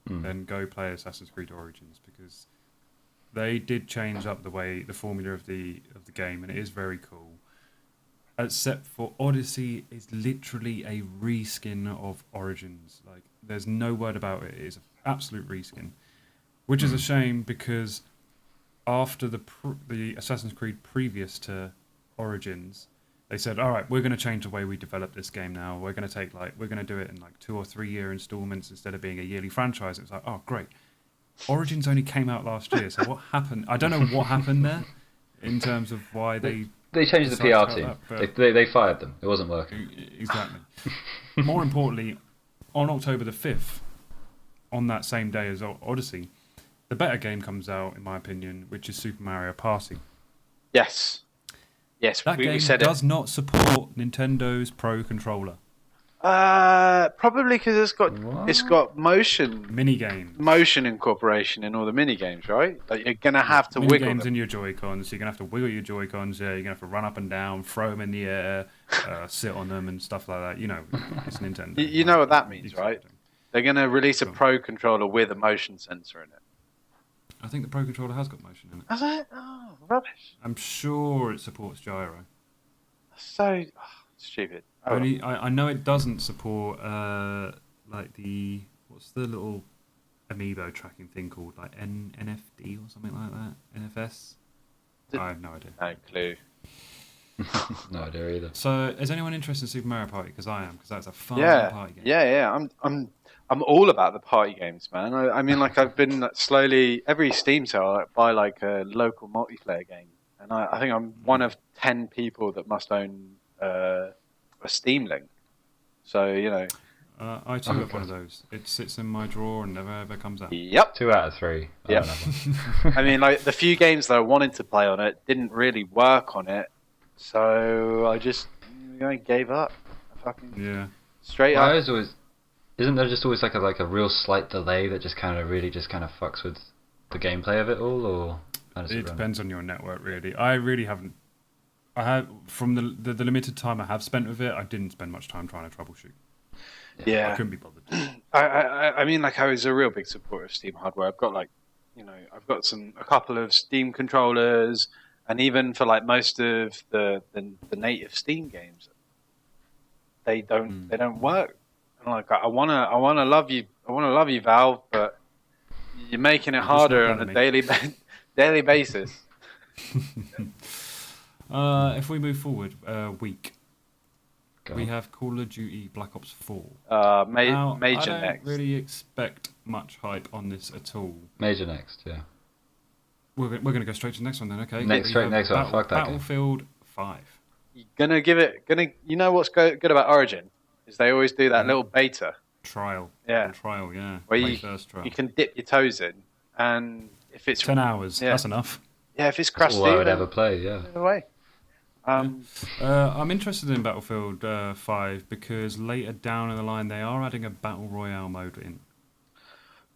then go play Assassin's Creed Origins, because they did change up the formula of the game, and it is very cool. Except for Odyssey is literally a reskin of Origins. Like, there's no word about it. It is an absolute reskin, which is a shame, because after the Assassin's Creed previous to Origins, they said, all right, we're going to change the way we develop this game now. We're going to do it in like 2 or 3 year installments instead of being a yearly franchise. It's like, oh, great. Origins only came out last year, so what happened? I don't know what happened there in terms of why they changed the PR team. They fired them. It wasn't working. Exactly. More importantly, on October the 5th, on that same day as Odyssey, the better game comes out, in my opinion, which is Super Mario Party. Yes, that game does not support Nintendo's Pro Controller. Probably because it's got motion incorporation in all the mini games, right? Like, you're gonna have to wiggle games them. in your Joy-Cons. You're gonna have to wiggle your Joy-Cons. Yeah, you're gonna have to run up and down, throw them in the air, sit on them, and stuff like that. You know, it's Nintendo. You know what that means, right? They're gonna release a Pro Controller with a motion sensor in it. I think the Pro Controller has got motion in it. Has it? Oh, rubbish. I'm sure it supports gyro. So stupid. I know it doesn't support what's the little amiibo tracking thing called like NFD or something like that. NFS. I have no idea. No clue. No idea either. So, is anyone interested in Super Mario Party? Because I am, because that's a fun party game. Yeah. I'm all about the party games, man. I mean, like I've been slowly every Steam sale I buy like a local multiplayer game, and I think I'm one of 10 people that must own a Steam Link. So I too have one of those. It sits in my drawer and never ever comes out. Yep. 2 out of 3. Yep. I mean, like the few games that I wanted to play on it didn't really work on it, so I just gave up. Straight up. Isn't there just always like a real slight delay that just kind of fucks with the gameplay of it all, or how does it run? Depends on your network, really. I really haven't. I have from the limited time I have spent with it. I didn't spend much time trying to troubleshoot. Yeah, I couldn't be bothered. I mean, like I was a real big supporter of Steam hardware. I've got I've got a couple of Steam controllers, and even for like most of the native Steam games, they don't work. And like I wanna love you, Valve, but you're making it harder on a daily basis. If we move forward a week, we have Call of Duty Black Ops 4. Major I don't next. really expect much hype on this at all. Major next, yeah. We're going to go straight to the next one then, okay? Next one. Fuck that Battlefield 5. You know what's good about Origin is they always do that little beta trial. Yeah. Trial, yeah. Where first trial. you can dip your toes in, and if it's 10 hours, that's enough. Yeah, if it's crusty, all I would ever play, yeah. Away. I'm interested in Battlefield 5 because later down in the line they are adding a battle royale mode in.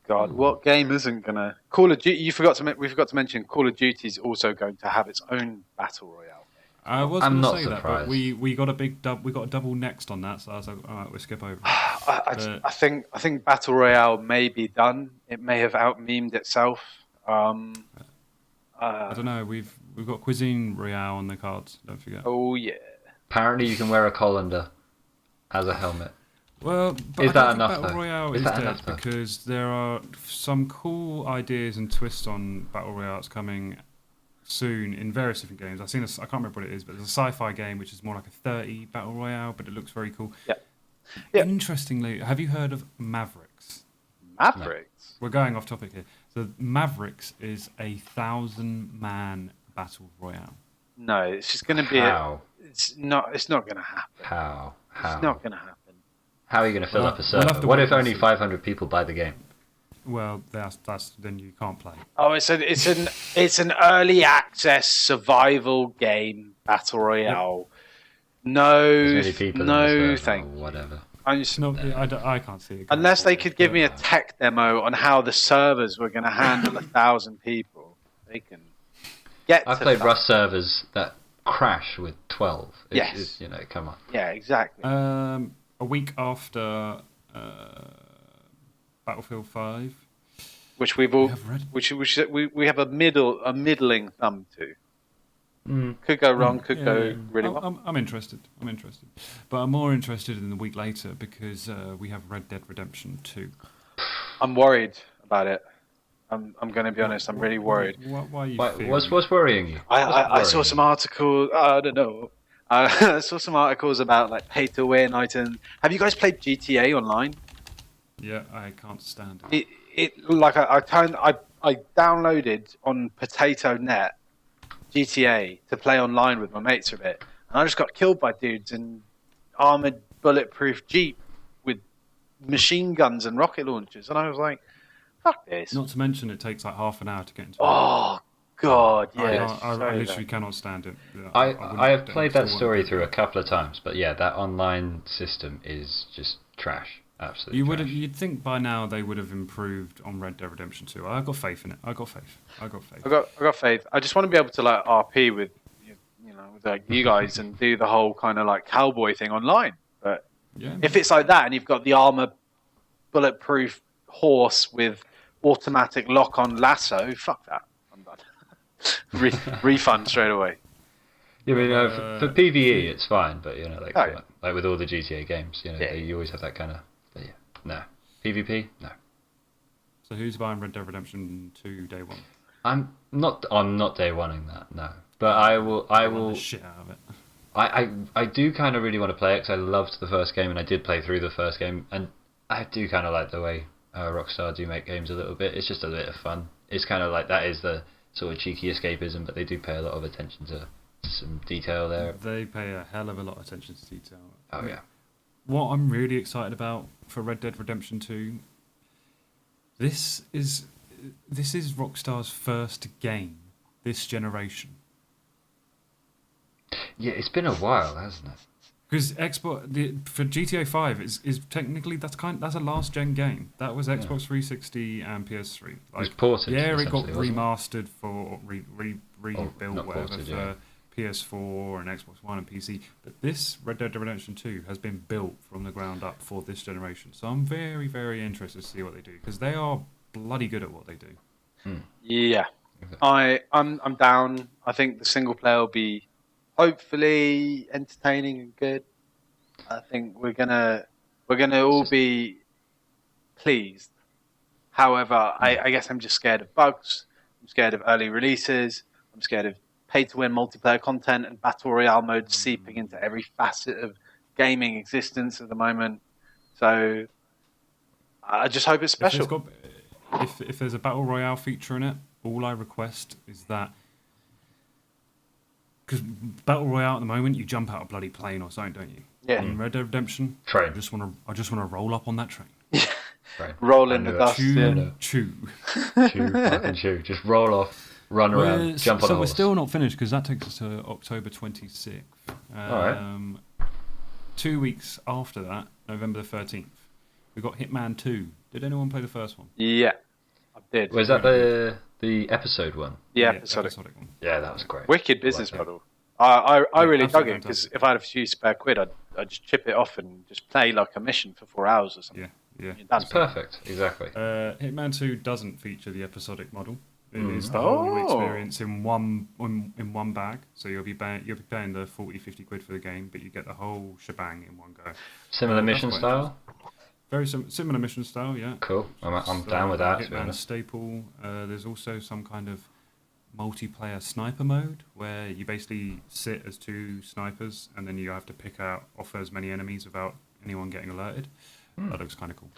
God, what game isn't gonna Call of Duty? We forgot to mention Call of Duty is also going to have its own battle royale game. I was I'm going to not say surprised. that, but we got a big we got a double next on that, so I was like, all right, we'll skip over. I think battle royale may be done. It may have out-memed itself. I don't know. We've got Cuisine Royale on the cards. Don't forget. Oh yeah. Apparently, you can wear a colander as a helmet. Well, but Is that enough, Battle though? Royale Is is that dead enough, though? because there are some cool ideas and twists on Battle Royales coming soon in various different games. I can't remember what it is, but there's a sci-fi game which is more like a 30 Battle Royale, but it looks very cool. Yeah. Interestingly, have you heard of Mavericks? Mavericks. We're going off topic here. So Mavericks is a 1,000-man battle royale. No, it's just going to be. It's not going to happen. How? It's not going to happen. How are you going to fill up a we'll server? have to What wait if and only see. 500 people buy the game? Well, that's then you can't play. Oh, it's an early access survival game battle royale. No, As many people in the server thank or you. whatever. It's not, I can't see it. Unless they could give me a tech demo on how the servers were going to handle 1,000 people, they can get. I've played Rust servers that crash with 12. Yes. Come on. Yeah, exactly. A week after Battlefield 5, Which we've all, have read. which we have a middling thumb to. Could go wrong, could go really well. I'm interested. But I'm more interested in the week later because we have Red Dead Redemption 2. I'm worried about it. I'm going to be honest. I'm really worried. Why are you What's worrying you? I saw some articles. I don't know. I saw some articles about like pay to win items. Have you guys played GTA Online? Yeah, I can't stand it. It like I downloaded on Potato Net GTA to play online with my mates a bit, and I just got killed by dudes in armored bulletproof Jeep with machine guns and rocket launchers, and I was like, "Fuck this!" Not to mention, it takes like half an hour to get into. Oh God, yeah. I literally cannot stand it. Yeah, I have played that story want to. through a couple of times, but yeah, that online system is just trash. Absolutely. You'd think by now they would have improved on Red Dead Redemption 2. I've got faith in it. I got faith. I got faith. I just want to be able to like RP with with like you guys and do the whole kind of like cowboy thing online. But Yeah. if it's like that and you've got the armor bulletproof horse with automatic lock-on lasso, fuck that. I'm done. Refund straight away. Yeah, I mean, for PvE it's fine, but yeah. like with all the GTA games, Yeah. you always have that kind of. But yeah, no PvP, no. So who's buying Red Dead Redemption 2 day one? I'm not day oneing that, no. But I will. The shit out of it. I do kind of really want to play it because I loved the first game and I did play through the first game, and I do kind of like the way Rockstar do make games a little bit. It's just a bit of fun. It's kind of like that is the sort of cheeky escapism, but they do pay a lot of attention to some detail there. They pay a hell of a lot of attention to detail. Oh yeah. What I'm really excited about for Red Dead Redemption 2, this is Rockstar's first game this generation. Yeah, it's been a while, hasn't it? Because for GTA 5 is technically that's a last gen game. That was Xbox 360 and PS3. Like, it was ported. Yeah, it got wasn't it? remastered for rebuilt not whatever ported, for yeah. PS4 and Xbox One and PC. But this Red Dead Redemption 2 has been built from the ground up for this generation. So I'm very, very interested to see what they do because they are bloody good at what they do. Yeah, I'm down. I think the single player will be hopefully entertaining and good. I think we're gonna all be pleased. However, I guess I'm just scared of bugs. I'm scared of early releases. I'm scared of pay-to-win multiplayer content and battle royale modes seeping into every facet of gaming existence at the moment. So I just hope it's special. If there's a battle royale feature in it, all I request is that. Because battle royale at the moment, you jump out a bloody plane or something, don't you? Yeah. In Red Dead Redemption, Train. I just want to roll up on that train. Right. Roll in the dust. Chew. Fucking chew. Just roll off, run around, jump on a So we're horse. still not finished because that takes us to October 26th. Alright. 2 weeks after that, November the 13th, we got Hitman 2. Did anyone play the first one? Yeah, I did. Was that the episode one? Yeah, episodic one. Yeah, that was great. Wicked business model. I really dug absolutely it because fantastic. if I had a few spare quid, I'd just chip it off and just play like a mission for 4 hours or something. Yeah. That's It's perfect. Exactly. Hitman 2 doesn't feature the episodic model. It is the Oh. whole experience in one bag. So you'll be paying the 40-50 quid for the game, but you get the whole shebang in one go. Similar that's mission quite style. Very similar mission style, yeah. Cool. I'm down with that. to be Hitman honest. staple. There's also some kind of multiplayer sniper mode where you basically sit as two snipers and then you have to pick out off as many enemies without anyone getting alerted. That looks kind of cool.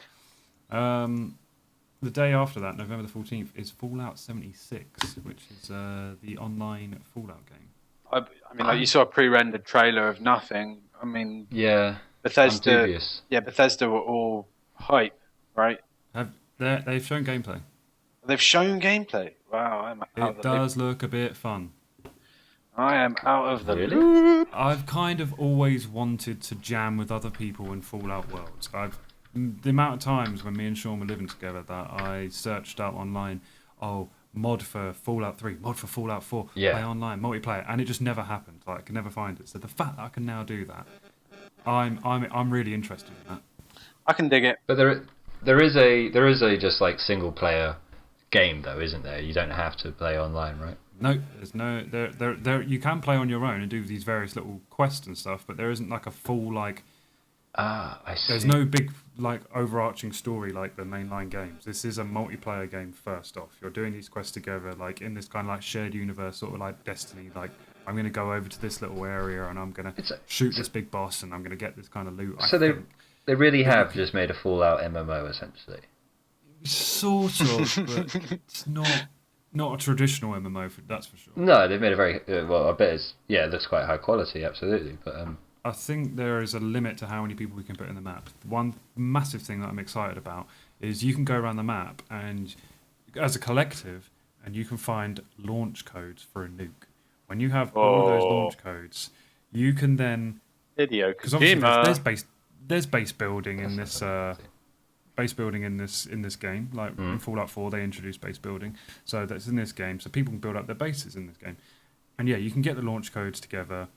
The day after that, November the 14th, is Fallout 76, which is the online Fallout game. I mean, like you saw a pre-rendered trailer of nothing. I mean, Yeah. Bethesda. I'm dubious. Yeah, Bethesda were all hype, right? They've shown gameplay. They've shown gameplay. Wow, I'm out of It the loop. does look a bit fun. I am out of the Really? loop. I've kind of always wanted to jam with other people in Fallout worlds. The amount of times when me and Sean were living together that I searched up online, mod for Fallout 3, mod for Fallout 4, play online, multiplayer, and it just never happened. Like, I could never find it. So the fact that I can now do that, I'm really interested in that. I can dig it. But there is a just like single player game though, isn't there? You don't have to play online, right? No, there's no there. You can play on your own and do these various little quests and stuff, but there isn't like a full like. I see. There's no big like overarching story like the mainline games. This is a multiplayer game. First off, you're doing these quests together, like in this kind of like shared universe, sort of like Destiny. Like I'm going to go over to this little area and I'm going to shoot this big boss and I'm going to get this kind of loot. So they really have just made a Fallout MMO essentially. Sort of, but it's not a traditional MMO. That's for sure. No, they've made a very well. I bet it looks quite high quality, absolutely. But I think there is a limit to how many people we can put in the map. One massive thing that I'm excited about is you can go around the map and as a collective and you can find launch codes for a nuke. When you have all of those launch codes, you can then because obviously there's base building in this in this game. Like in Fallout 4, they introduced base building, so that's in this game. So people can build up their bases in this game, and you can get the launch codes together,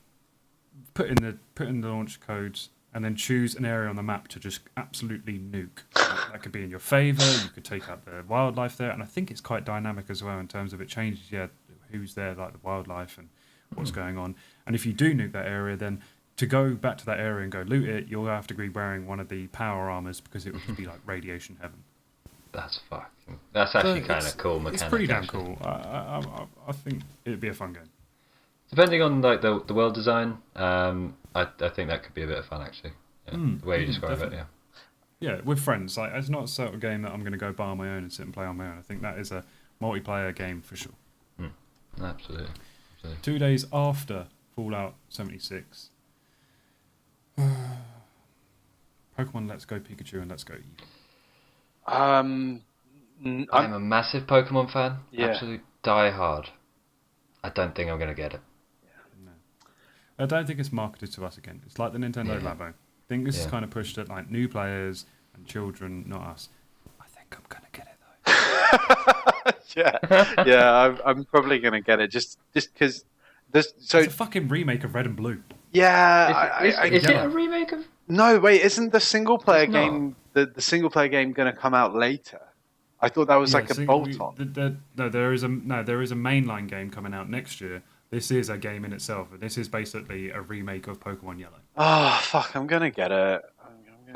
put in the launch codes, and then choose an area on the map to just absolutely nuke. That could be in your favour. You could take out the wildlife there, and I think it's quite dynamic as well in terms of it changes. Who's there, like the wildlife and what's going on. And if you do nuke that area, then to go back to that area and go loot it, you'll have to be wearing one of the power armors because it would just be like radiation heaven. That's actually kind of cool mechanic. It's pretty damn actually. cool. I think it'd be a fun game. Depending on like the world design, I think that could be a bit of fun actually. Yeah, the way you describe it, yeah. Yeah, with friends. Like, it's not a sort of game that I'm going to go buy on my own and sit and play on my own. I think that is a multiplayer game for sure. Absolutely. 2 days after Fallout 76, Pokemon Let's Go Pikachu and Let's Go Eevee. I'm a massive Pokemon fan. Yeah. Absolute diehard. I don't think I'm going to get it. No. I don't think it's marketed to us again. It's like the Nintendo Labo. I think this is kind of pushed at like new players and children, not us. I think I'm going to get it though. yeah. I'm probably going to get it just because this. So it's a fucking remake of Red and Blue. Yeah, is it a remake of? No, wait. Isn't the single player game the single player game going to come out later? I thought that was like a bolt-on. There is a mainline game coming out next year. This is a game in itself, and this is basically a remake of Pokemon Yellow. Oh fuck! I'm gonna get it.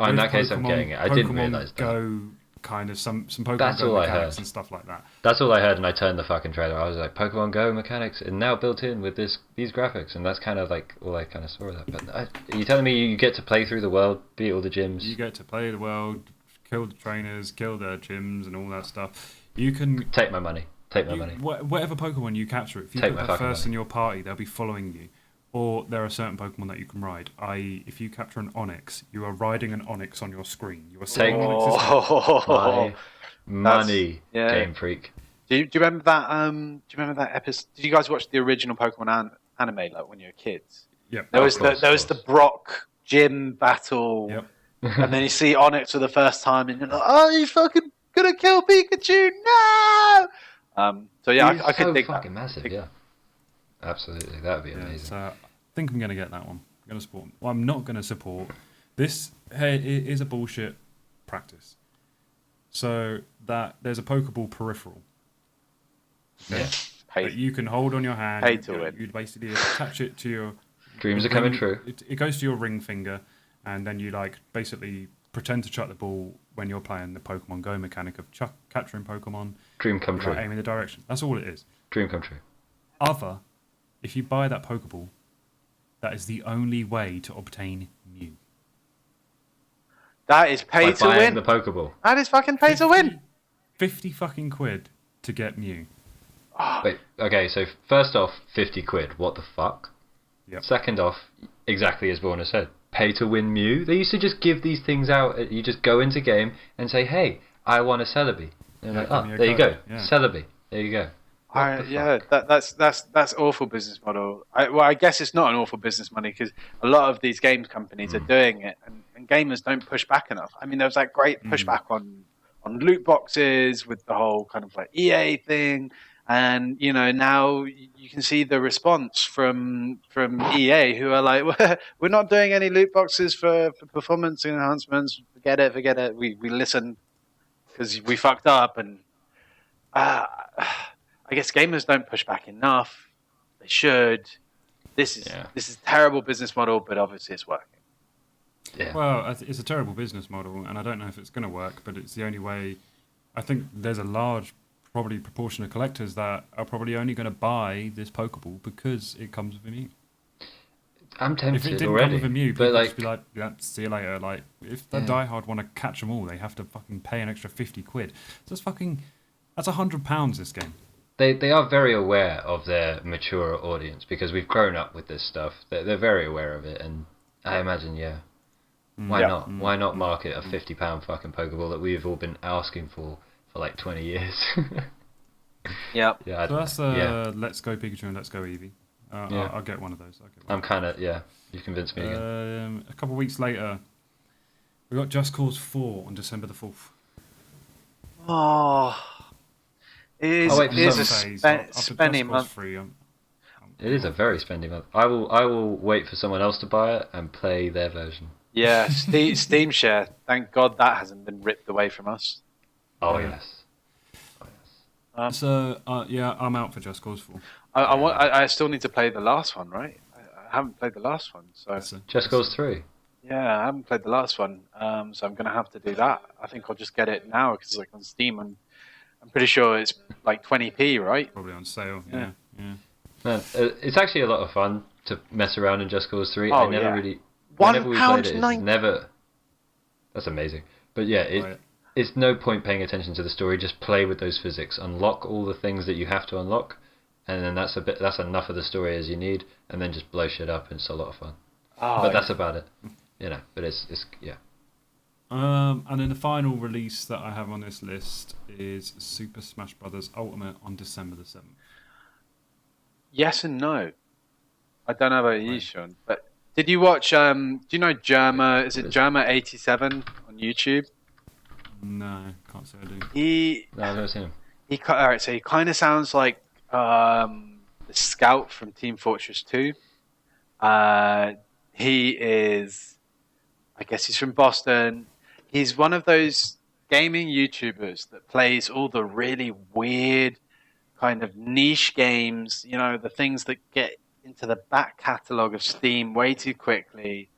In that case, I'm getting it. I didn't realise that. Go kind of some Pokemon That's Go all mechanics and stuff like that. That's all I heard, and I turned the fucking trailer. I was like, Pokemon Go mechanics, and now built in with these graphics, and that's kind of like all I kind of saw of that. But are you telling me you get to play through the world, beat all the gyms? You get to play the world, kill the trainers, kill the gyms, and all that stuff. You can take my money. Take my money. Whatever Pokemon you capture, if you put that first in your party, they'll be following you. Or there are certain Pokemon that you can ride. I.e., if you capture an Onix, you are riding an Onix on your screen. You are seeing my money, Game Freak. Do you remember that? Do you remember that episode? Did you guys watch the original Pokemon anime, like when you were kids? Yeah. There was the Brock gym battle, and then you see Onix for the first time, and you're like, "Oh, you fucking gonna kill Pikachu? No!" So yeah, I could dig that. Fucking massive, yeah. Absolutely, that would be amazing. So I think I'm going to get that one. I'm going to support. Well, I'm not going to support. This is a bullshit practice. So that there's a Pokeball peripheral. Okay? Yeah. That you can hold on your hand. Pay to win. You basically attach it to your... Dreams are coming true. It goes to your ring finger, and then you like basically pretend to chuck the ball when you're playing the Pokemon Go mechanic of capturing Pokemon. Dream come true. Aiming the direction. That's all it is. Dream come true. If you buy that Pokeball, that is the only way to obtain Mew. That is pay to win. The Pokeball. That is fucking pay to win. 50 fucking quid to get Mew. Wait, okay, so first off, 50 quid. What the fuck? Yep. Second off, exactly as Borna said, pay to win Mew. They used to just give these things out. You just go into game and say, hey, I want a Celebi. And they're like, there you go. Yeah. Celebi. There you go. That's awful business model. I guess it's not an awful business model because a lot of these games companies are doing it, and gamers don't push back enough. I mean, there was that great pushback on loot boxes with the whole kind of like EA thing, and you know now you can see the response from EA who are like, we're not doing any loot boxes for performance enhancements. Forget it. We listen because we fucked up and. I guess gamers don't push back enough. They should. This is a terrible business model, but obviously it's working. Yeah. Well, it's a terrible business model, and I don't know if it's going to work, but it's the only way. I think there's a large, probably proportion of collectors that are probably only going to buy this Pokeball because it comes with a Mew. I'm tempted if it didn't already, come with a Mew, but people would just be like, yeah, see you later. Like, if the diehard want to catch them all, they have to fucking pay an extra 50 quid. So that's £100 this game. They are very aware of their mature audience because we've grown up with this stuff. They're very aware of it, and I imagine, why not? Why not market a £50 fucking Pokeball that we've all been asking for like 20 years? Yeah. So that's Let's Go Pikachu and Let's Go Eevee. I'll get one of those. I'm kind of you convinced me again. A couple of weeks later, we got Just Cause 4 on December the 4th. Oh. It is a spendy month. It is a very spendy month. I will wait for someone else to buy it and play their version. Yeah, Steam Share. Thank God that hasn't been ripped away from us. Oh yes. I'm out for Just Cause 4. I still need to play the last one, right? I haven't played the last one, so Just Cause 3. Yeah, I haven't played the last one, so I'm gonna have to do that. I think I'll just get it now because it's like on Steam, and I'm pretty sure it's like 20p, right? Probably on sale. Yeah. Yeah, yeah. Man, it's actually a lot of fun to mess around in Just Cause 3. I Oh never yeah, really, one whenever we played pound it, it's nine. never. That's amazing. But yeah, Right. it's no point paying attention to the story. Just play with those physics, unlock all the things that you have to unlock, and then that's enough of the story as you need, and then just blow shit up, and it's a lot of fun. Oh, But that's about it, But it's yeah. And then the final release that I have on this list is Super Smash Bros. Ultimate on December the 7th. yes and no. I don't know about you, Right. Sean, but did you watch? Do you know Germa? Is it Germa87 on YouTube? No, can't say I do. He No, I've never seen him. all right. So he kind of sounds like the scout from Team Fortress 2. He is, I guess he's from Boston. He's one of those gaming YouTubers that plays all the really weird kind of niche games, the things that get into the back catalogue of Steam way too quickly.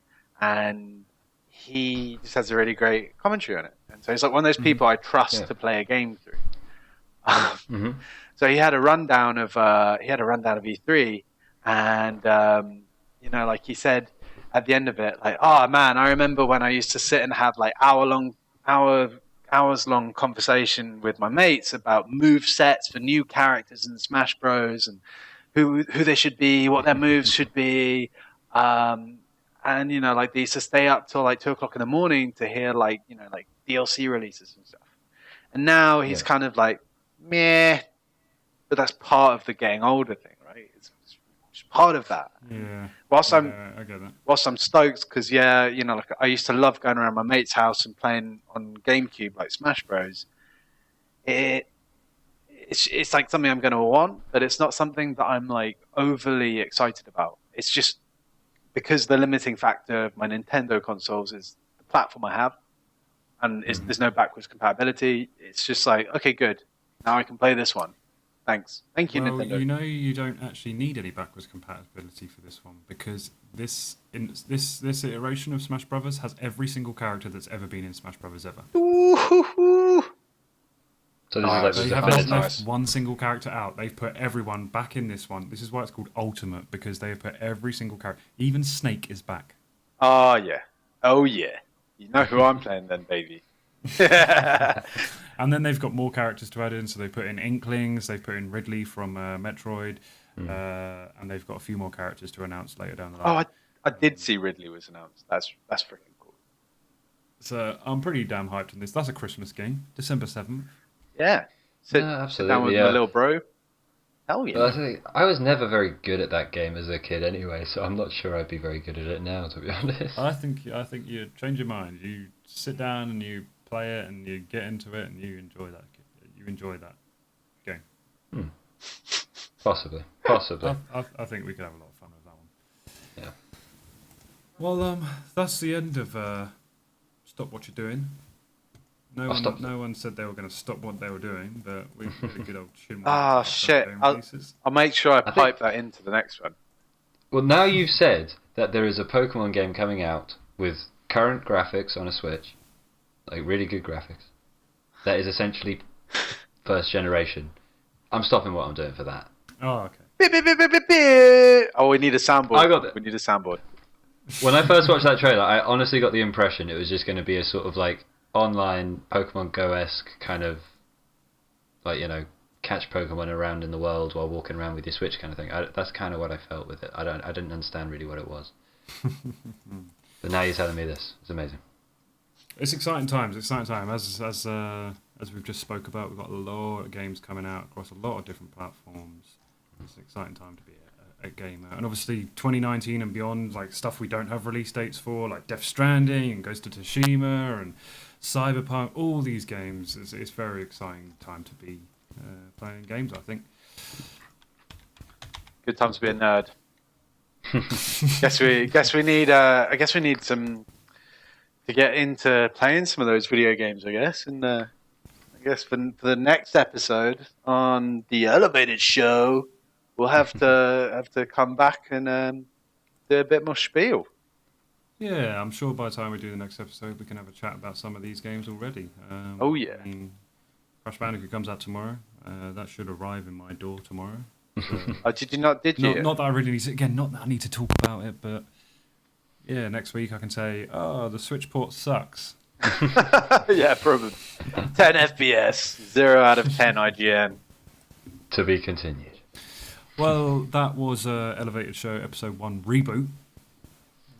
And he just has a really great commentary on it. And so he's like one of those people I trust to play a game through. Mm-hmm. So he had a rundown of E3, and like he said at the end of it, like, oh man, I remember when I used to sit and have like hours long conversation with my mates about move sets for new characters in Smash Bros. And who they should be, what their moves should be, and like they used to stay up till like 2 o'clock in the morning to hear like DLC releases and stuff. And now he's kind of like meh, but that's part of the getting older thing, right? It's part of that. Yeah. I get that. Whilst I'm stoked because like I used to love going around my mate's house and playing on GameCube like Smash Bros. It's like something I'm going to want, but it's not something that I'm like overly excited about. It's just because the limiting factor of my Nintendo consoles is the platform I have, and there's no backwards compatibility. It's just like, okay, good. Now I can play this one. Thanks. Thank you, Well, Nintendo. you don't actually need any backwards compatibility for this one because this iteration of Smash Brothers has every single character that's ever been in Smash Brothers ever. Ooh-hoo-hoo. So this is like They the have not definitive. left one single character out. They've put everyone back in this one. This is why it's called Ultimate, because they have put every single character. Even Snake is back. Oh, yeah. Oh, yeah. You know who I'm playing then, baby. And then they've got more characters to add in. So they put in Inklings, they've put in Ridley from Metroid, and they've got a few more characters to announce later down the line. Oh, I did see Ridley was announced. That's freaking cool. So I'm pretty damn hyped on this. That's a Christmas game, December 7th. Yeah. Sit down absolutely. with my little bro. Hell yeah. But I was never very good at that game as a kid anyway, so I'm not sure I'd be very good at it now, to be honest. I think you change your mind. You sit down and you play it and you get into it and you enjoy that. You enjoy that game. Possibly. I think we could have a lot of fun with that one. Yeah. Well, that's the end of Stop What You're Doing. No one said they were going to stop what they were doing, but we did a good old chin. Ah, shit. I'll make sure I pipe that into the next one. Well, now you've said that there is a Pokemon game coming out with current graphics on a Switch, like really good graphics, that is essentially first generation. I'm stopping what I'm doing for that. Oh, okay. Oh, we need a soundboard. We need a soundboard. When I first watched that trailer, I honestly got the impression it was just going to be a sort of like online Pokemon Go-esque kind of like, catch Pokemon around in the world while walking around with your Switch kind of thing. That's kind of what I felt with it. I didn't understand really what it was. But now you're telling me this. It's amazing. It's exciting times. As we've just spoke about, we've got a lot of games coming out across a lot of different platforms. It's an exciting time to be a gamer. And obviously 2019 and beyond, like stuff we don't have release dates for, like Death Stranding and Ghost of Tsushima and Cyberpunk, all these games. It's a very exciting time to be playing games, I think. Good time to be a nerd. guess we need some to get into playing some of those video games. I guess, and I guess for the next episode on the Elevated Show, we'll have to come back and do a bit more spiel. Yeah, I'm sure by the time we do the next episode, we can have a chat about some of these games already. Oh, yeah. I mean, Crash Bandicoot comes out tomorrow. That should arrive in my door tomorrow. So, Oh, did you not? Did you? not that I really need to, again, not that I need to talk about it, but yeah, next week I can say, oh, the Switch port sucks. Yeah, probably. 10 FPS, 0 out of 10 IGN. To be continued. Well, that was Elevated Show Episode 1 Reboot.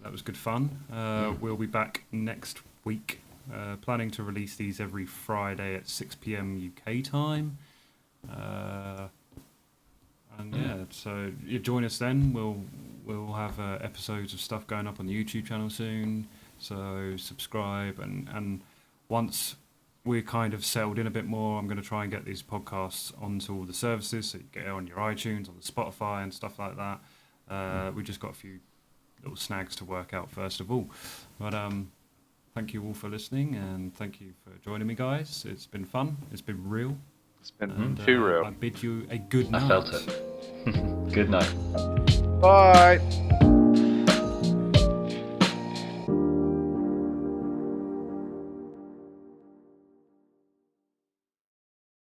That was good fun. We'll be back next week. Planning to release these every Friday at 6 p.m. UK time. And yeah, so you join us then. We'll have episodes of stuff going up on the YouTube channel soon. So subscribe, and once we're kind of settled in a bit more, I'm going to try and get these podcasts onto all the services, so you get it on your iTunes, on the Spotify and stuff like that. We just got a few little snags to work out first of all. But thank you all for listening, and thank you for joining me, guys. It's been fun. It's been real. It's been too real. I bid you a good night. I felt it. Good night. Bye.